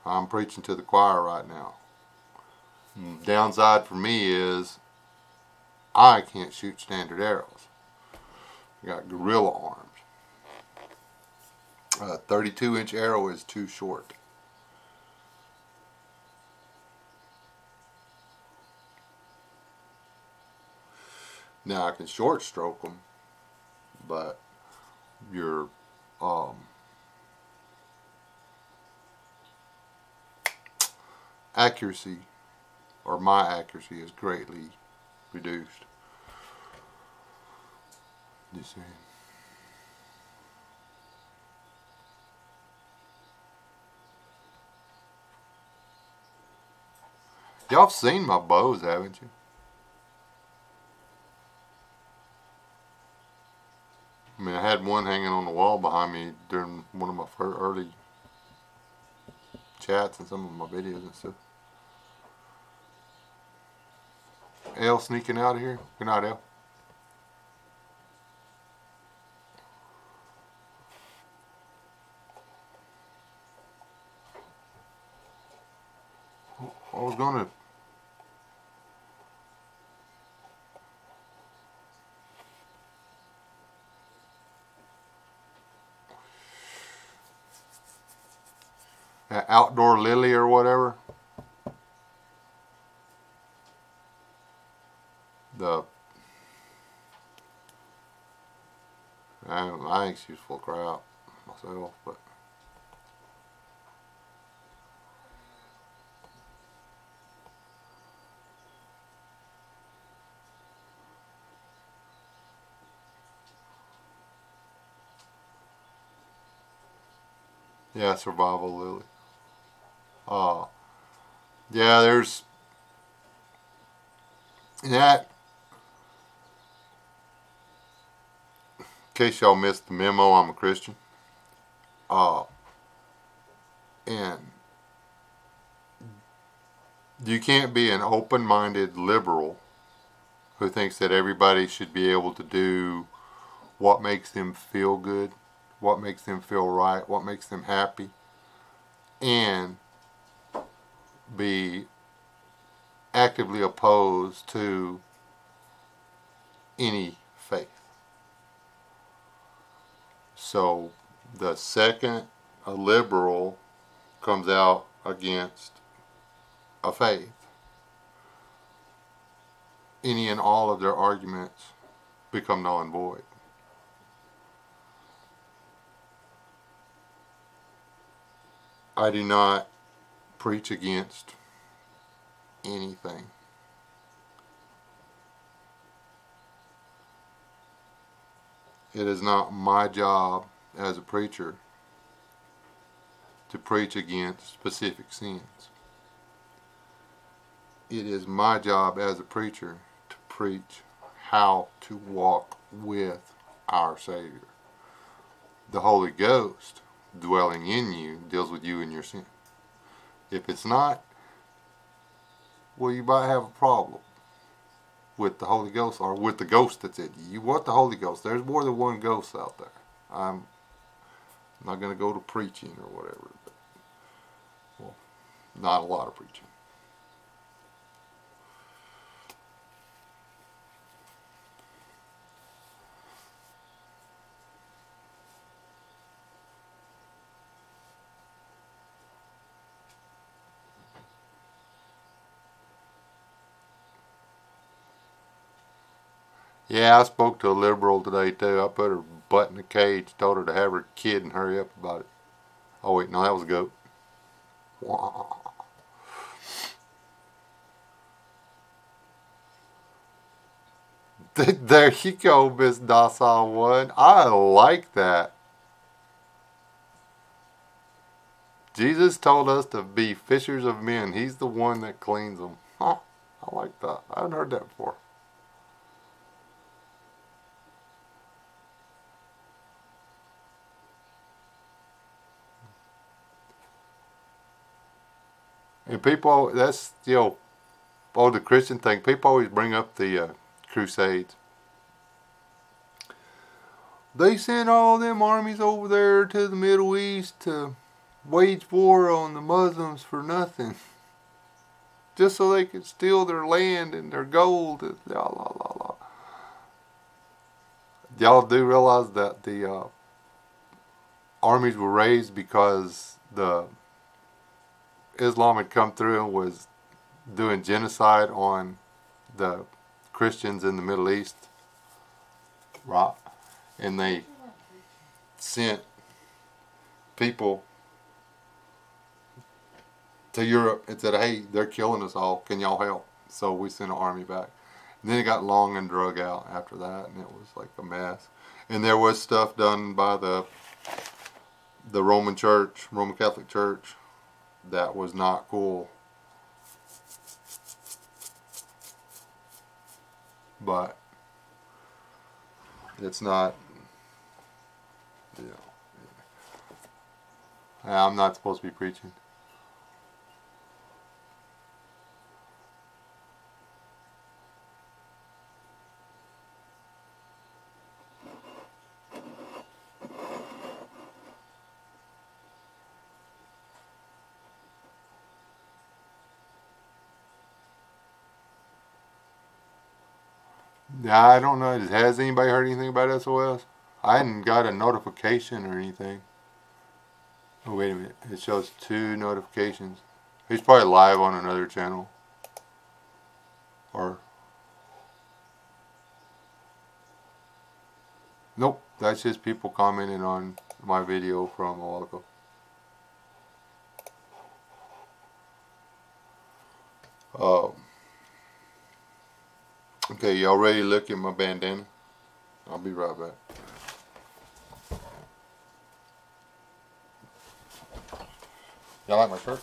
I'm preaching to the choir right now. Downside for me is I can't shoot standard arrows. I got gorilla arms. A 32-inch arrow is too short. Now I can short stroke them, but your accuracy, or my accuracy, is greatly reduced. You see. Y'all have seen my bows, haven't you? I mean, I had one hanging on the wall behind me during one of my early chats and some of my videos and stuff. Elle sneaking out of here. Good night, Elle. I was gonna. Outdoor lily or whatever. I think she's full of crap myself, but yeah, survival lily. Yeah, there's that. In case y'all missed the memo, I'm a Christian. And you can't be an open-minded liberal who thinks that everybody should be able to do what makes them feel good, what makes them feel right, what makes them happy, and be actively opposed to any faith. So the second a liberal comes out against a faith, any and all of their arguments become null and void. I do not preach against anything. It is not my job as a preacher to preach against specific sins. It is my job as a preacher to preach how to walk with our Savior. The Holy Ghost dwelling in you deals with you and your sin. If it's not, well, you might have a problem with the Holy Ghost or with the ghost that's in you. You want the Holy Ghost. There's more than one ghost out there. I'm not going to go to preaching or whatever, but, well, not a lot of preaching. Yeah, I spoke to a liberal today too. I put her butt in a cage, told her to have her kid and hurry up about it. Oh wait, no, that was a goat. There you go, Miss Docile One. I like that. Jesus told us to be fishers of men. He's the one that cleans them. Huh, I like that. I haven't heard that before. And people, that's, the Christian thing. People always bring up the Crusades. They sent all them armies over there to the Middle East to wage war on the Muslims for nothing. Just so they could steal their land and their gold. Y'all do realize that the armies were raised because the Islam had come through and was doing genocide on the Christians in the Middle East, right? And they sent people to Europe and said, hey, they're killing us all, can y'all help? So we sent an army back. And then it got long and drug out after that, and it was like a mess. And there was stuff done by the Roman Church, Roman Catholic Church, that was not cool. But it's not, I'm not supposed to be preaching. Yeah, I don't know. Has anybody heard anything about SOS? I hadn't got a notification or anything. Oh, wait a minute. It shows 2 notifications. He's probably live on another channel. Or... Nope. That's just people commenting on my video from a while ago. Okay, y'all ready to look at my bandana? I'll be right back. Y'all like my shirt?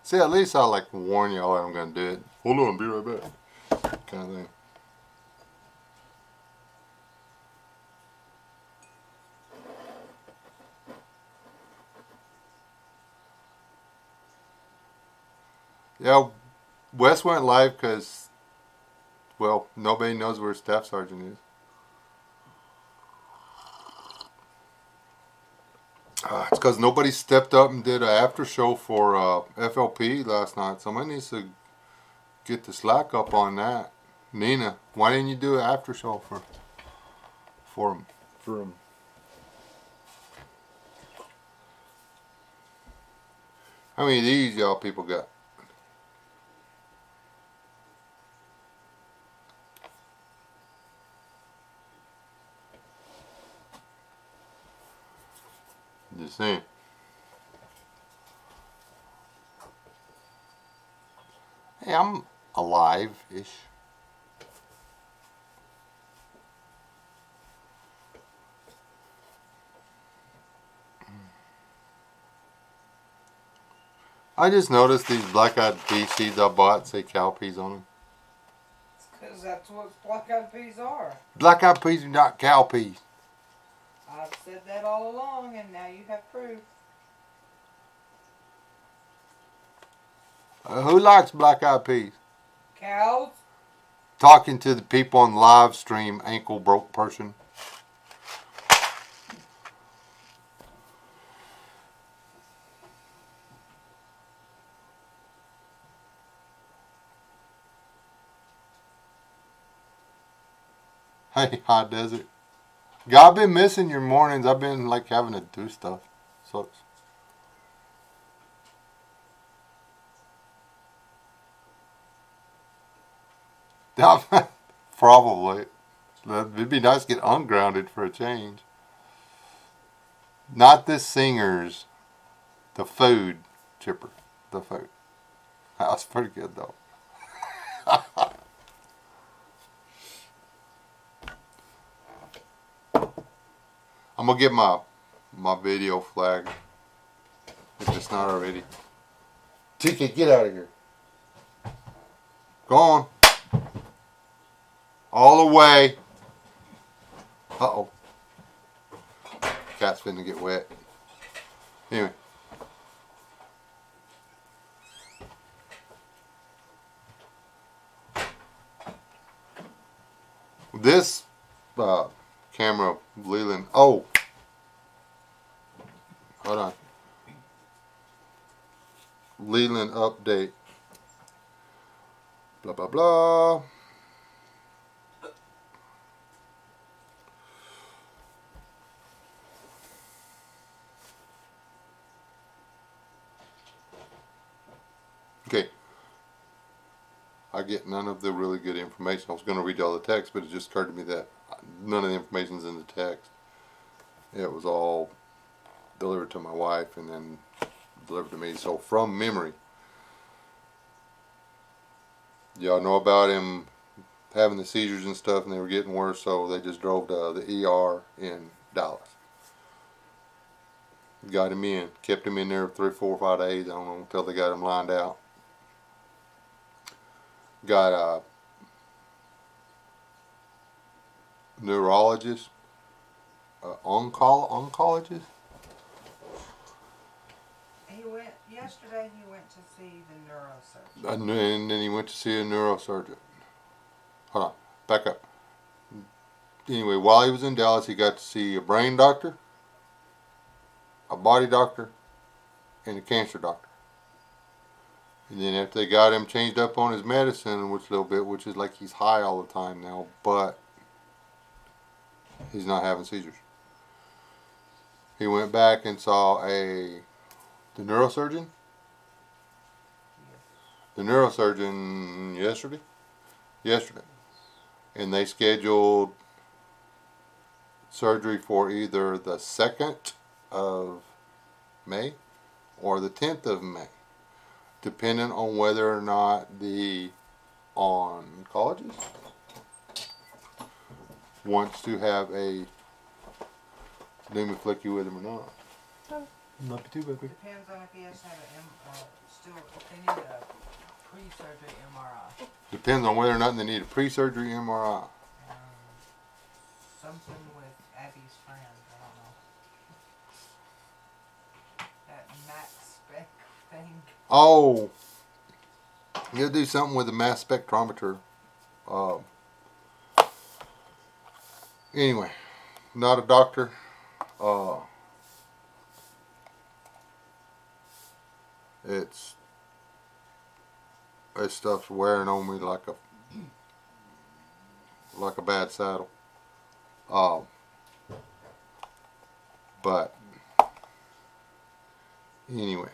See, at least I like to warn y'all that I'm going to do it. Hold on, be right back. Kind of thing. Yeah, Wes went live because, well, nobody knows where Staff Sergeant is. It's because nobody stepped up and did an after show for FLP last night. Somebody needs to get the slack up on that. Nina, why didn't you do an after show for him? How many of these y'all people got? Just saying. Hey, I'm alive-ish. I just noticed these black-eyed pea seeds I bought say cowpeas on them. It's because that's what black-eyed peas are. Black-eyed peas are not cow peas. I've said that all along, and now you have proof. Who likes black-eyed peas? Cows? Talking to the people on live stream, ankle broke person. Hey, High Desert. God, I've been missing your mornings. I've been like having to do stuff. Sucks. Probably. It'd be nice to get ungrounded for a change. Not the singers. The food, Chipper. The food. That's pretty good though. I'm gonna get my video flag if it's not already. TK, get out of here. Go on. All the way. Uh-oh. Cat's finna get wet. Anyway. This camera, Leland. Oh. Hold on. Leland update. Blah, blah, blah. Okay. I get none of the really good information. I was going to read all the text, but it just occurred to me that none of the information's in the text. It was all delivered to my wife and then delivered to me. So from memory, y'all know about him having the seizures and stuff, and they were getting worse, so they just drove to the ER in Dallas. Got him in, kept him in there 3, 4, 5 days, I don't know, until they got him lined out. Got a neurologist, oncologist. Yesterday he went to see the neurosurgeon. And then he went to see a neurosurgeon. Hold on, back up. Anyway, while he was in Dallas, he got to see a brain doctor, a body doctor, and a cancer doctor. And then after they got him changed up on his medicine, which a little bit, which is like he's high all the time now, but he's not having seizures. He went back and saw the neurosurgeon. The neurosurgeon yesterday. And they scheduled surgery for either the 2nd of May or the 10th of May. Depending on whether or not the oncologist wants to have a pneumoflicky with him or not. Not be too bad. Depends on if he has to have if they need a pre-surgery MRI. Depends on whether or not they need a pre-surgery MRI. Something with Abby's friend, I don't know. That max spec thing. Oh, you'll do something with a mass spectrometer. Anyway, not a doctor. This stuff's wearing on me like a bad saddle. But anyway,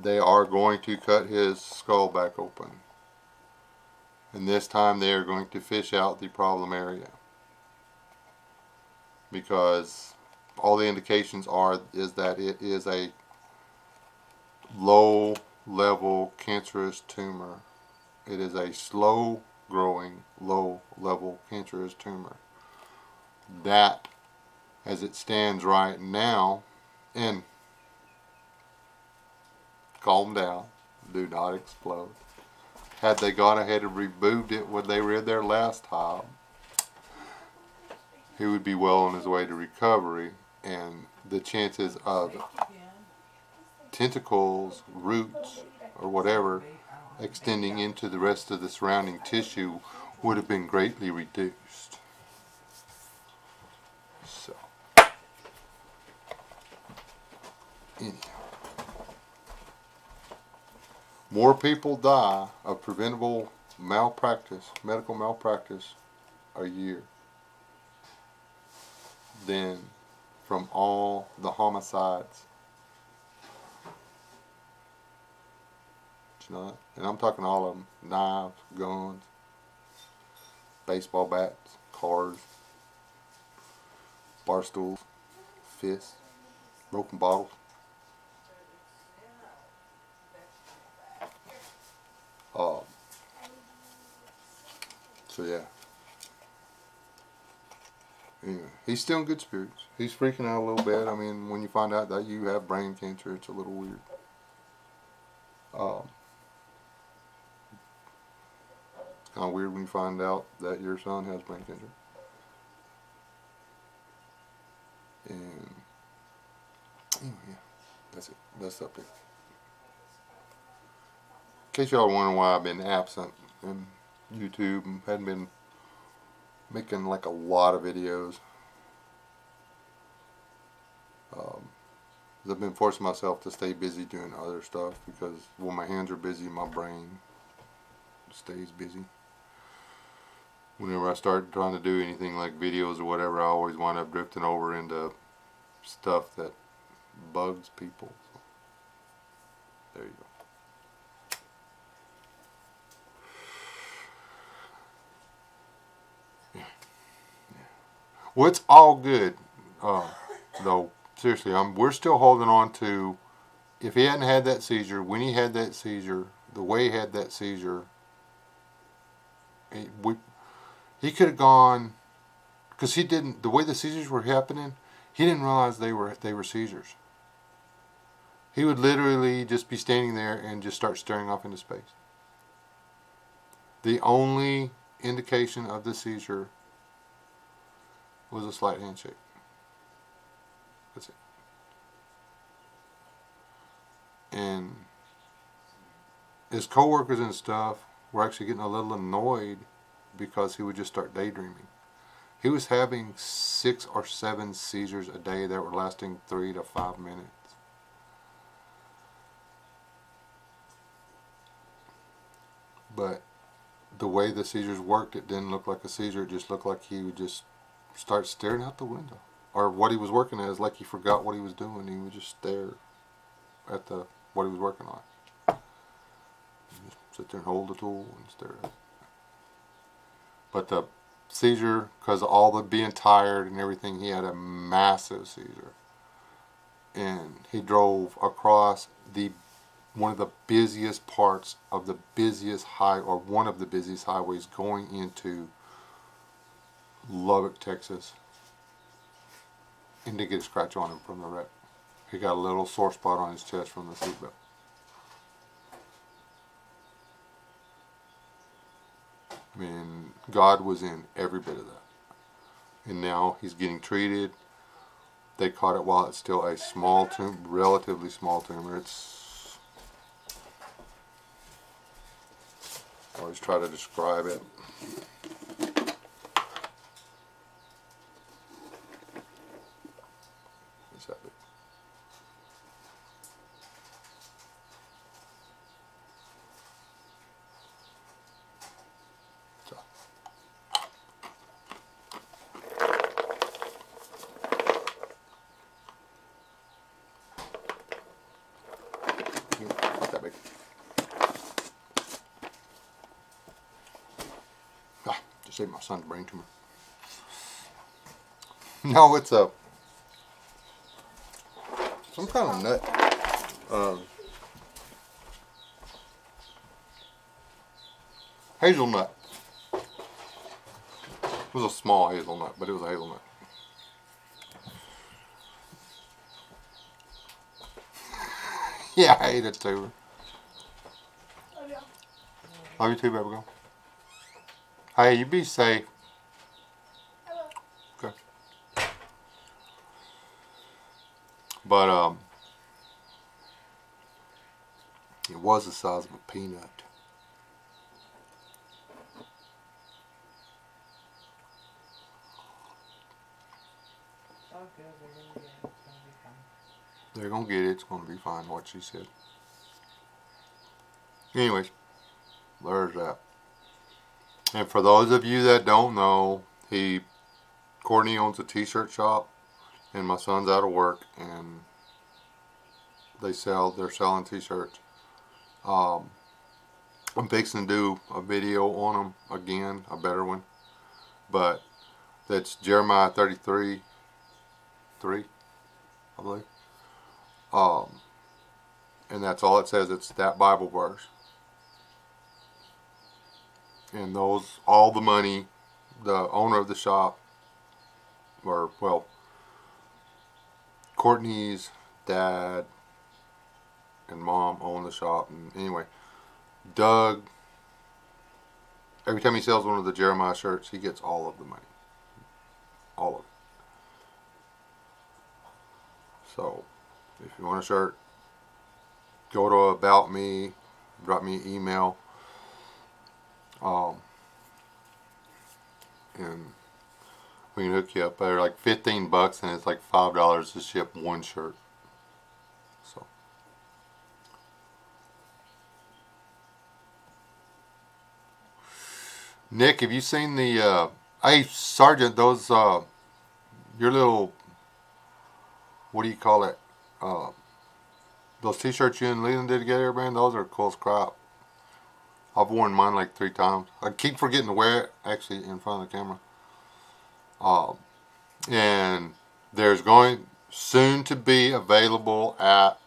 they are going to cut his skull back open, and this time they are going to fish out the problem area, because all the indications is that it is a low level cancerous tumor. It is a slow growing, low level cancerous tumor that, as it stands right now, and calm down, do not explode. had they gone ahead and removed it when they were in there last time, he would be well on his way to recovery, and the chances of tentacles, roots, or whatever extending into the rest of the surrounding tissue would have been greatly reduced. So, anyhow, more people die of preventable malpractice, medical malpractice, a year than from all the homicides. You know that? And I'm talking all of them: knives, guns, baseball bats, cars, bar stools, fists, broken bottles. So yeah. Anyway, he's still in good spirits. He's freaking out a little bit. I mean, when you find out that you have brain cancer, it's a little weird. It's kind of weird when you find out that your son has brain cancer. And anyway, yeah, that's it. That's the update. In case y'all are wondering why I've been absent in YouTube and hadn't been making like a lot of videos. I've been forcing myself to stay busy doing other stuff because when my hands are busy, my brain stays busy. Whenever I start trying to do anything like videos or whatever, I always wind up drifting over into stuff that bugs people. So, there you go. Well, it's all good, though. Seriously, we're still holding on to. If he hadn't had that seizure, when he had that seizure, the way he had that seizure, he could have gone, because he didn't. The way the seizures were happening, he didn't realize they were seizures. He would literally just be standing there and just start staring off into space. The only indication of the seizure was a slight handshake. That's it. And his coworkers and stuff were actually getting a little annoyed because he would just start daydreaming. He was having 6 or 7 seizures a day that were lasting 3 to 5 minutes. But the way the seizures worked, it didn't look like a seizure. It just looked like he would just start staring out the window. Or what he was working at is like he forgot what he was doing. He would just stare at what he was working on. Just sit there and hold the tool and stare at it. But the seizure, because of all the being tired and everything, he had a massive seizure. And he drove across one of the busiest parts of the busiest one of the busiest highways going into Lubbock, Texas, and to get a scratch on him from the wreck. He got a little sore spot on his chest from the seatbelt. I mean, God was in every bit of that. And now he's getting treated. They caught it while it's still a small tumor, relatively small tumor. I always try to describe it. It's that big. So. Not that big. Just saved my son's brain tumor. No, it's some kind of nut. Hazelnut. It was a small hazelnut, but it was a hazelnut. Yeah, I ate it too. Oh, yeah. Love you too, baby girl. Hey, you be safe. Okay. But it was the size of a peanut. Oh, good. They're They're gonna get it. It's gonna be fine. gonna get it. It's gonna be fine. What she said. Anyways, there's that. And for those of you that don't know, Courtney owns a t-shirt shop, and my son's out of work, and they're selling t-shirts. I'm fixing to do a video on them again, a better one, but that's Jeremiah 33:3, I believe. And that's all it says. It's that Bible verse. And all the money, the owner of the shop, or, well, Courtney's dad and mom own the shop. And anyway, Doug, every time he sells one of the Jeremiah shirts, he gets all of the money. All of it. So, if you want a shirt, go to About Me, drop me an email. And we can hook you up. They're like $15 and it's like $5 to ship one shirt. So Nick, have you seen the hey Sergeant, those your little, what do you call it? Those t-shirts you and Leland did together, man, those are cool as crap. I've worn mine like 3 times. I keep forgetting to wear it, actually, in front of the camera. And there's going soon to be available at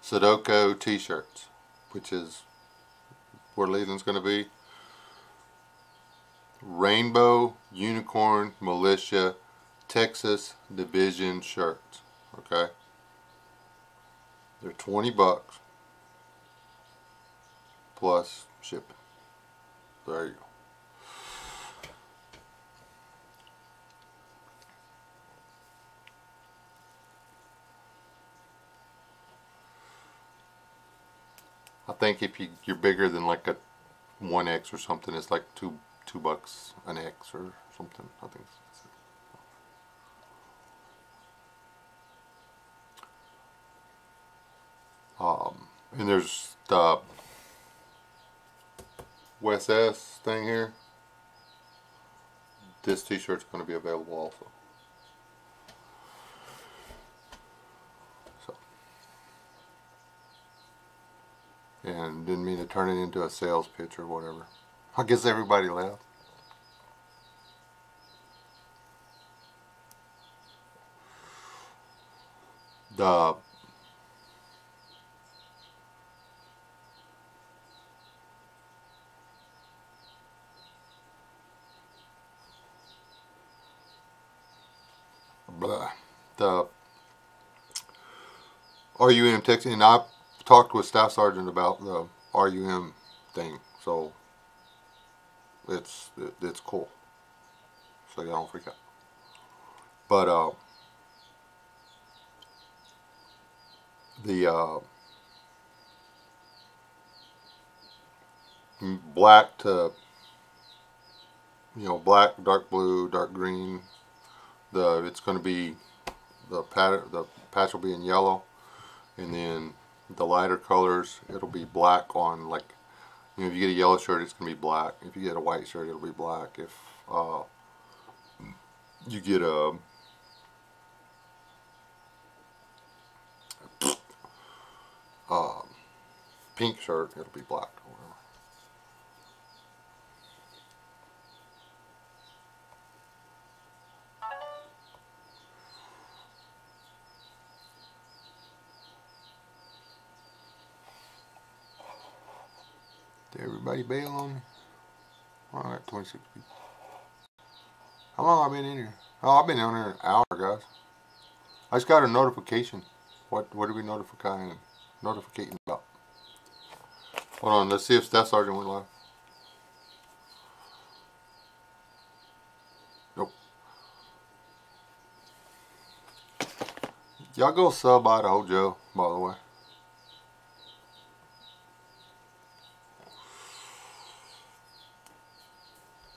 Sudoku t-shirts, which is where Leland's going to be. Rainbow Unicorn Militia Texas Division shirts. Okay? They're $20 plus shipping. There you go. I think if you're bigger than like a 1X or something, it's like $2 an X or something. I think that's it. And there's the West S thing here. This t-shirt's going to be available also. So, and didn't mean to turn it into a sales pitch or whatever. I guess everybody left. The RUM Texas, and I talked with Staff Sergeant about the RUM thing, so it's cool. So y'all don't freak out. But the black to, black, dark blue, dark green. It's going to be the patch will be in yellow, and then the lighter colors, it'll be black on, like, if you get a yellow shirt, it's going to be black. If you get a white shirt, it'll be black. If you get a pink shirt, it'll be black or whatever. Did everybody bail on me? Alright, 26 people. How long have I been in here? Oh, I've been on here an hour, guys. I just got a notification. What are we notificating about? Hold on, let's see if Staff Sergeant went live. Y'all go sub Idaho Joe, by the way.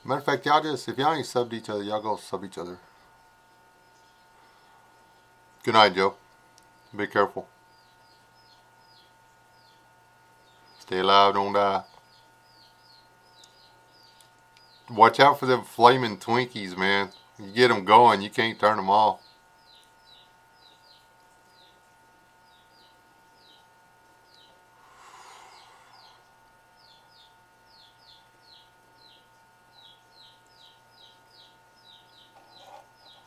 Matter of fact, y'all just, if y'all ain't subbed each other, y'all go sub each other. Good night, Joe. Be careful. Stay alive, don't die. Watch out for them flaming Twinkies, man. You get them going, you can't turn them off.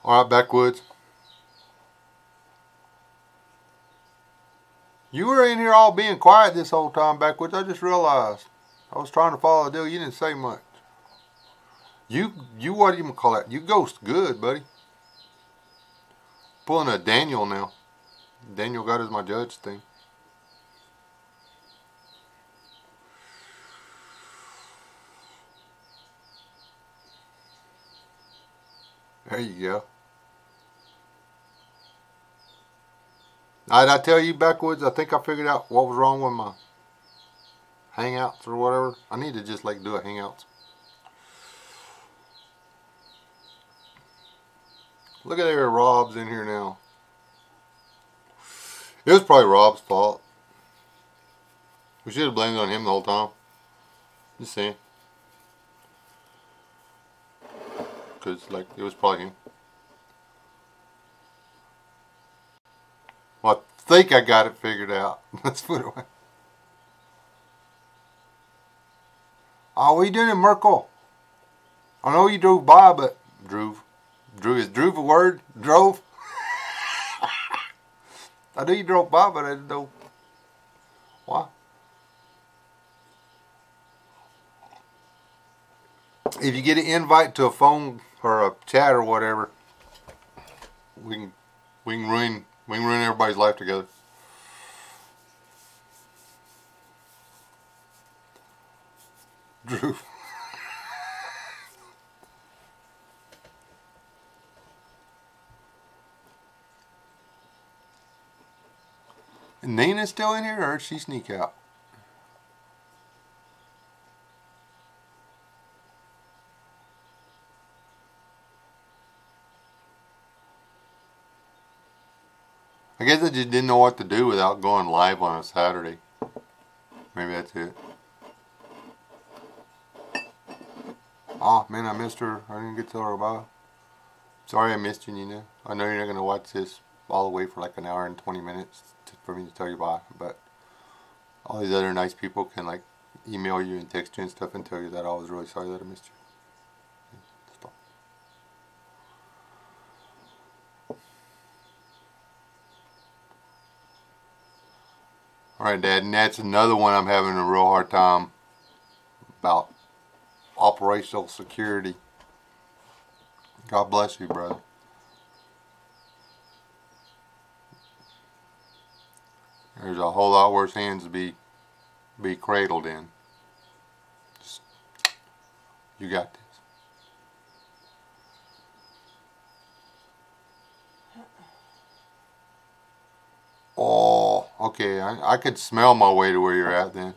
Alright, Backwoods. You were in here all being quiet this whole time, Backwoods. I just realized. I was trying to follow the deal. You didn't say much. You what do you call that? You ghost good, buddy. Pulling a Daniel now. Daniel got as my judge thing. There you go. Did I tell you, Backwoods? I think I figured out what was wrong with my Hangouts or whatever. I need to just like do a Hangouts. Look at there, Rob's in here now. It was probably Rob's fault. We should have blamed it on him the whole time. Just saying. Because like it was probably him. Well, I think I got it figured out. Let's put it away. Oh, what are you doing in Merkel? I know you drove by, but drove. Is drove a word? Drove? I knew you drove by, but I didn't know why. If you get an invite to a phone or a chat or whatever, we can ruin everybody's life together. Drew. Nina's still in here, or did she sneak out? I guess I just didn't know what to do without going live on a Saturday. Maybe that's it. Oh man, I missed her. I didn't get to tell her about it. Sorry I missed you, Nina. I know you're not going to watch this all the way for like an hour and 20 minutes for me to tell you bye. But all these other nice people can like email you and text you and stuff and tell you that I was really sorry that I missed you. Stop. Alright, Dad, and that's another one I'm having a real hard time about. Operational security. God bless you, brother. There's a whole lot worse hands to be cradled in. Just, you got this. Oh, okay. I could smell my way to where you're at then.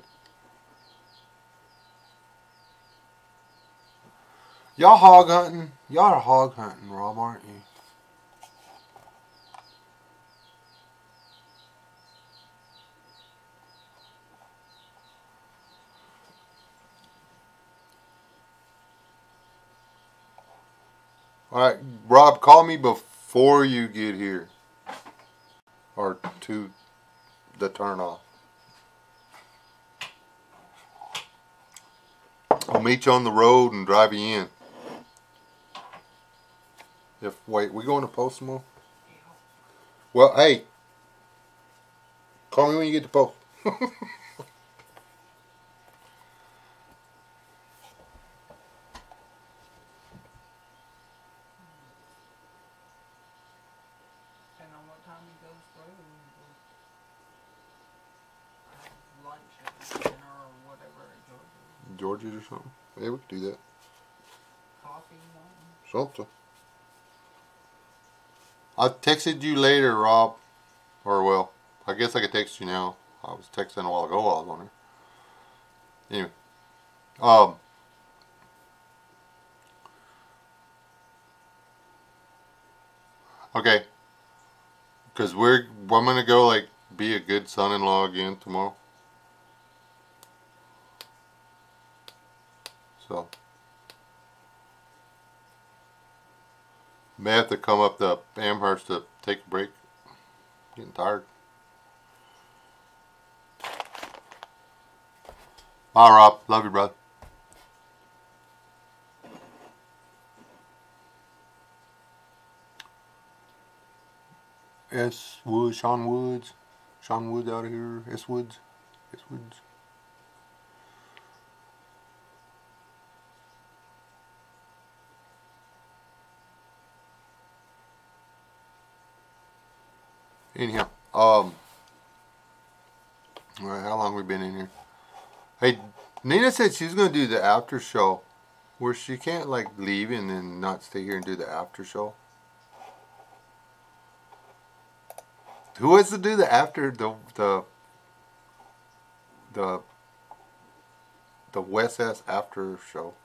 Y'all hog hunting? Y'all are hog hunting, Rob, aren't you? Alright, Rob, call me before you get here. Or to the turn off. I'll meet you on the road and drive you in. Wait, we going to post some more? Well, hey. Call me when you get to post. Depending on what time he goes through, we'll have lunch or dinner or whatever at George's. George's or something? Yeah, we could do that. Coffee, Something. I texted you later, Rob. Or well, I guess I could text you now. I was texting a while ago while I was on there. Anyway. Okay. Because I'm gonna go like be a good son-in-law again tomorrow. So may have to come up to Amherst to take a break. Getting tired. Bye, Rob. Love you, brother. Sean Woods out of here. S Woods. Anyhow, all right, how long we been in here? Hey, Nina said she's gonna do the after show, where she can't like leave and then not stay here and do the after show. Who wants to do the after the West S after show?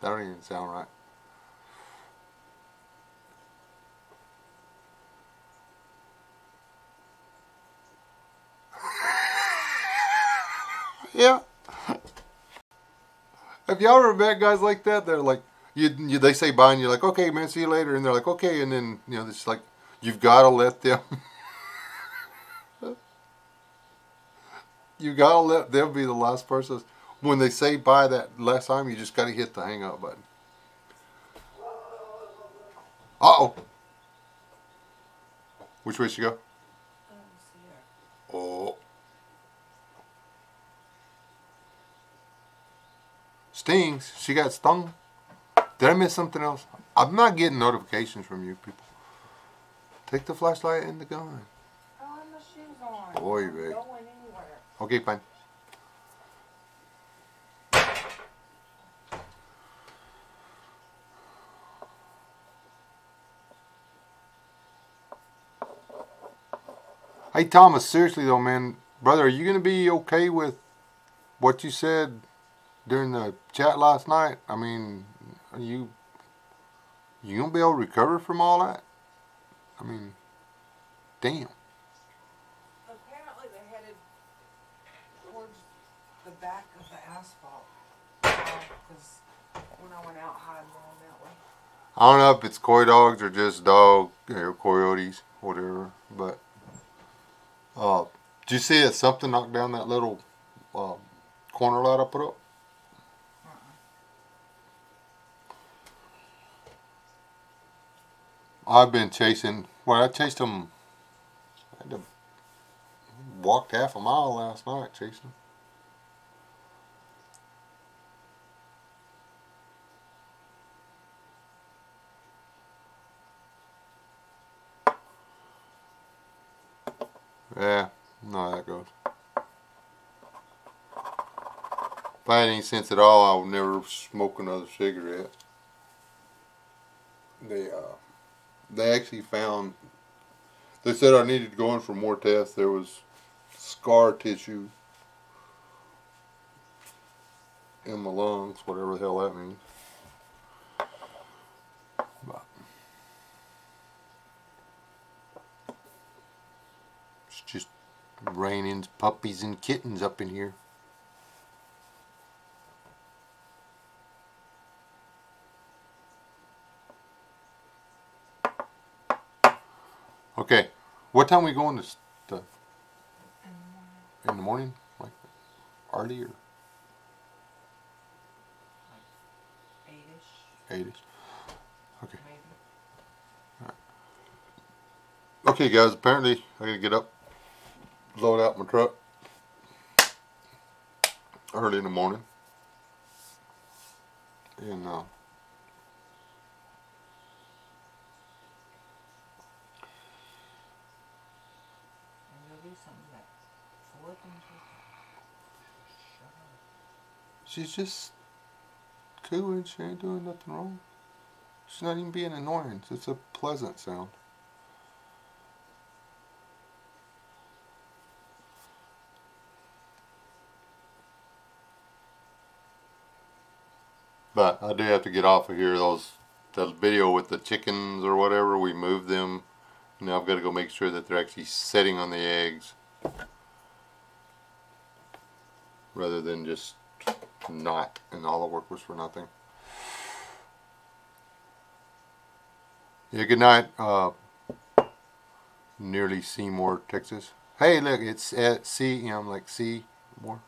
That don't even sound right. Yeah. Have y'all ever met guys like that? They're like, they say bye and you're like, okay, man, see you later. And they're like, okay. And then, it's like, you've got to let them, you got to let them be the last person. When they say bye that last time, you just got to hit the hang up button. Uh-oh. Which way should you go? Oh. Stings. She got stung. Did I miss something else? I'm not getting notifications from you people. Take the flashlight and the gun. I have my shoes on. Boy, I'm babe. not going anywhere. Okay, fine. Hey, Thomas, seriously though, man. Brother, are you going to be okay with what you said during the chat last night? I mean, you going to be able to recover from all that? I mean, damn. Apparently they headed towards the back of the asphalt. Because when I went out hiding along that way. I don't know if it's coy dogs or just coyotes, whatever, but did you see it? Something knocked down that little corner light I put up? I've been chasing. Well, I chased them. I had to walked half a mile last night chasing them. Yeah, no, how that goes. If I had any sense at all, I would never smoke another cigarette. They actually found. They said I needed to go in for more tests. There was scar tissue in my lungs, whatever the hell that means. But it's just raining puppies and kittens up in here. Okay, what time we going to in the morning? Like early or? Like 8-ish. 8-ish. Okay. Maybe. All right. Okay, guys. Apparently, I gotta get up, load out my truck early in the morning, and she's just cooing. She ain't doing nothing wrong. She's not even being annoying. It's a pleasant sound. But I do have to get off of here. The video with the chickens or whatever, we moved them. Now I've got to go make sure that they're actually setting on the eggs, rather than just not, and all the work was for nothing. Yeah, good night. Nearly Seymour, Texas. Hey, look, it's at CM, like Seymour.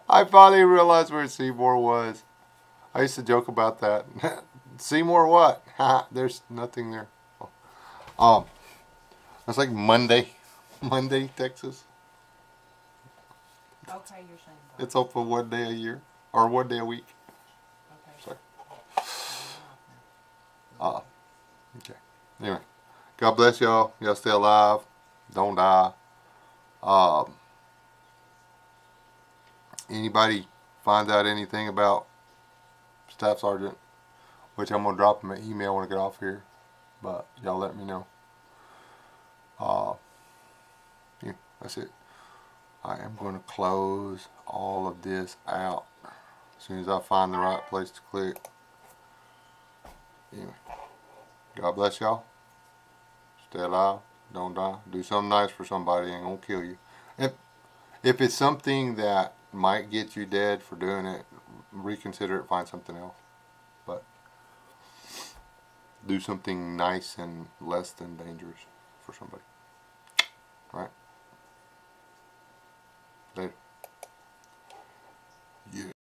I finally realized where Seymour was. I used to joke about that. Seymour what? There's nothing there. It's like Monday, Texas. Okay, you're saying that. It's open 1 day a year, or 1 day a week. Okay. Sorry. Okay. Anyway, God bless y'all. Y'all stay alive. Don't die. Anybody find out anything about Staff Sergeant, which I'm going to drop him an email when I get off here, but y'all let me know. Yeah, that's it. I am going to close all of this out as soon as I find the right place to click. Anyway, God bless y'all. Stay alive. Don't die. Do something nice for somebody. Ain't gonna kill you. If it's something that might get you dead for doing it, reconsider it. Find something else. But do something nice and less than dangerous for somebody. All right.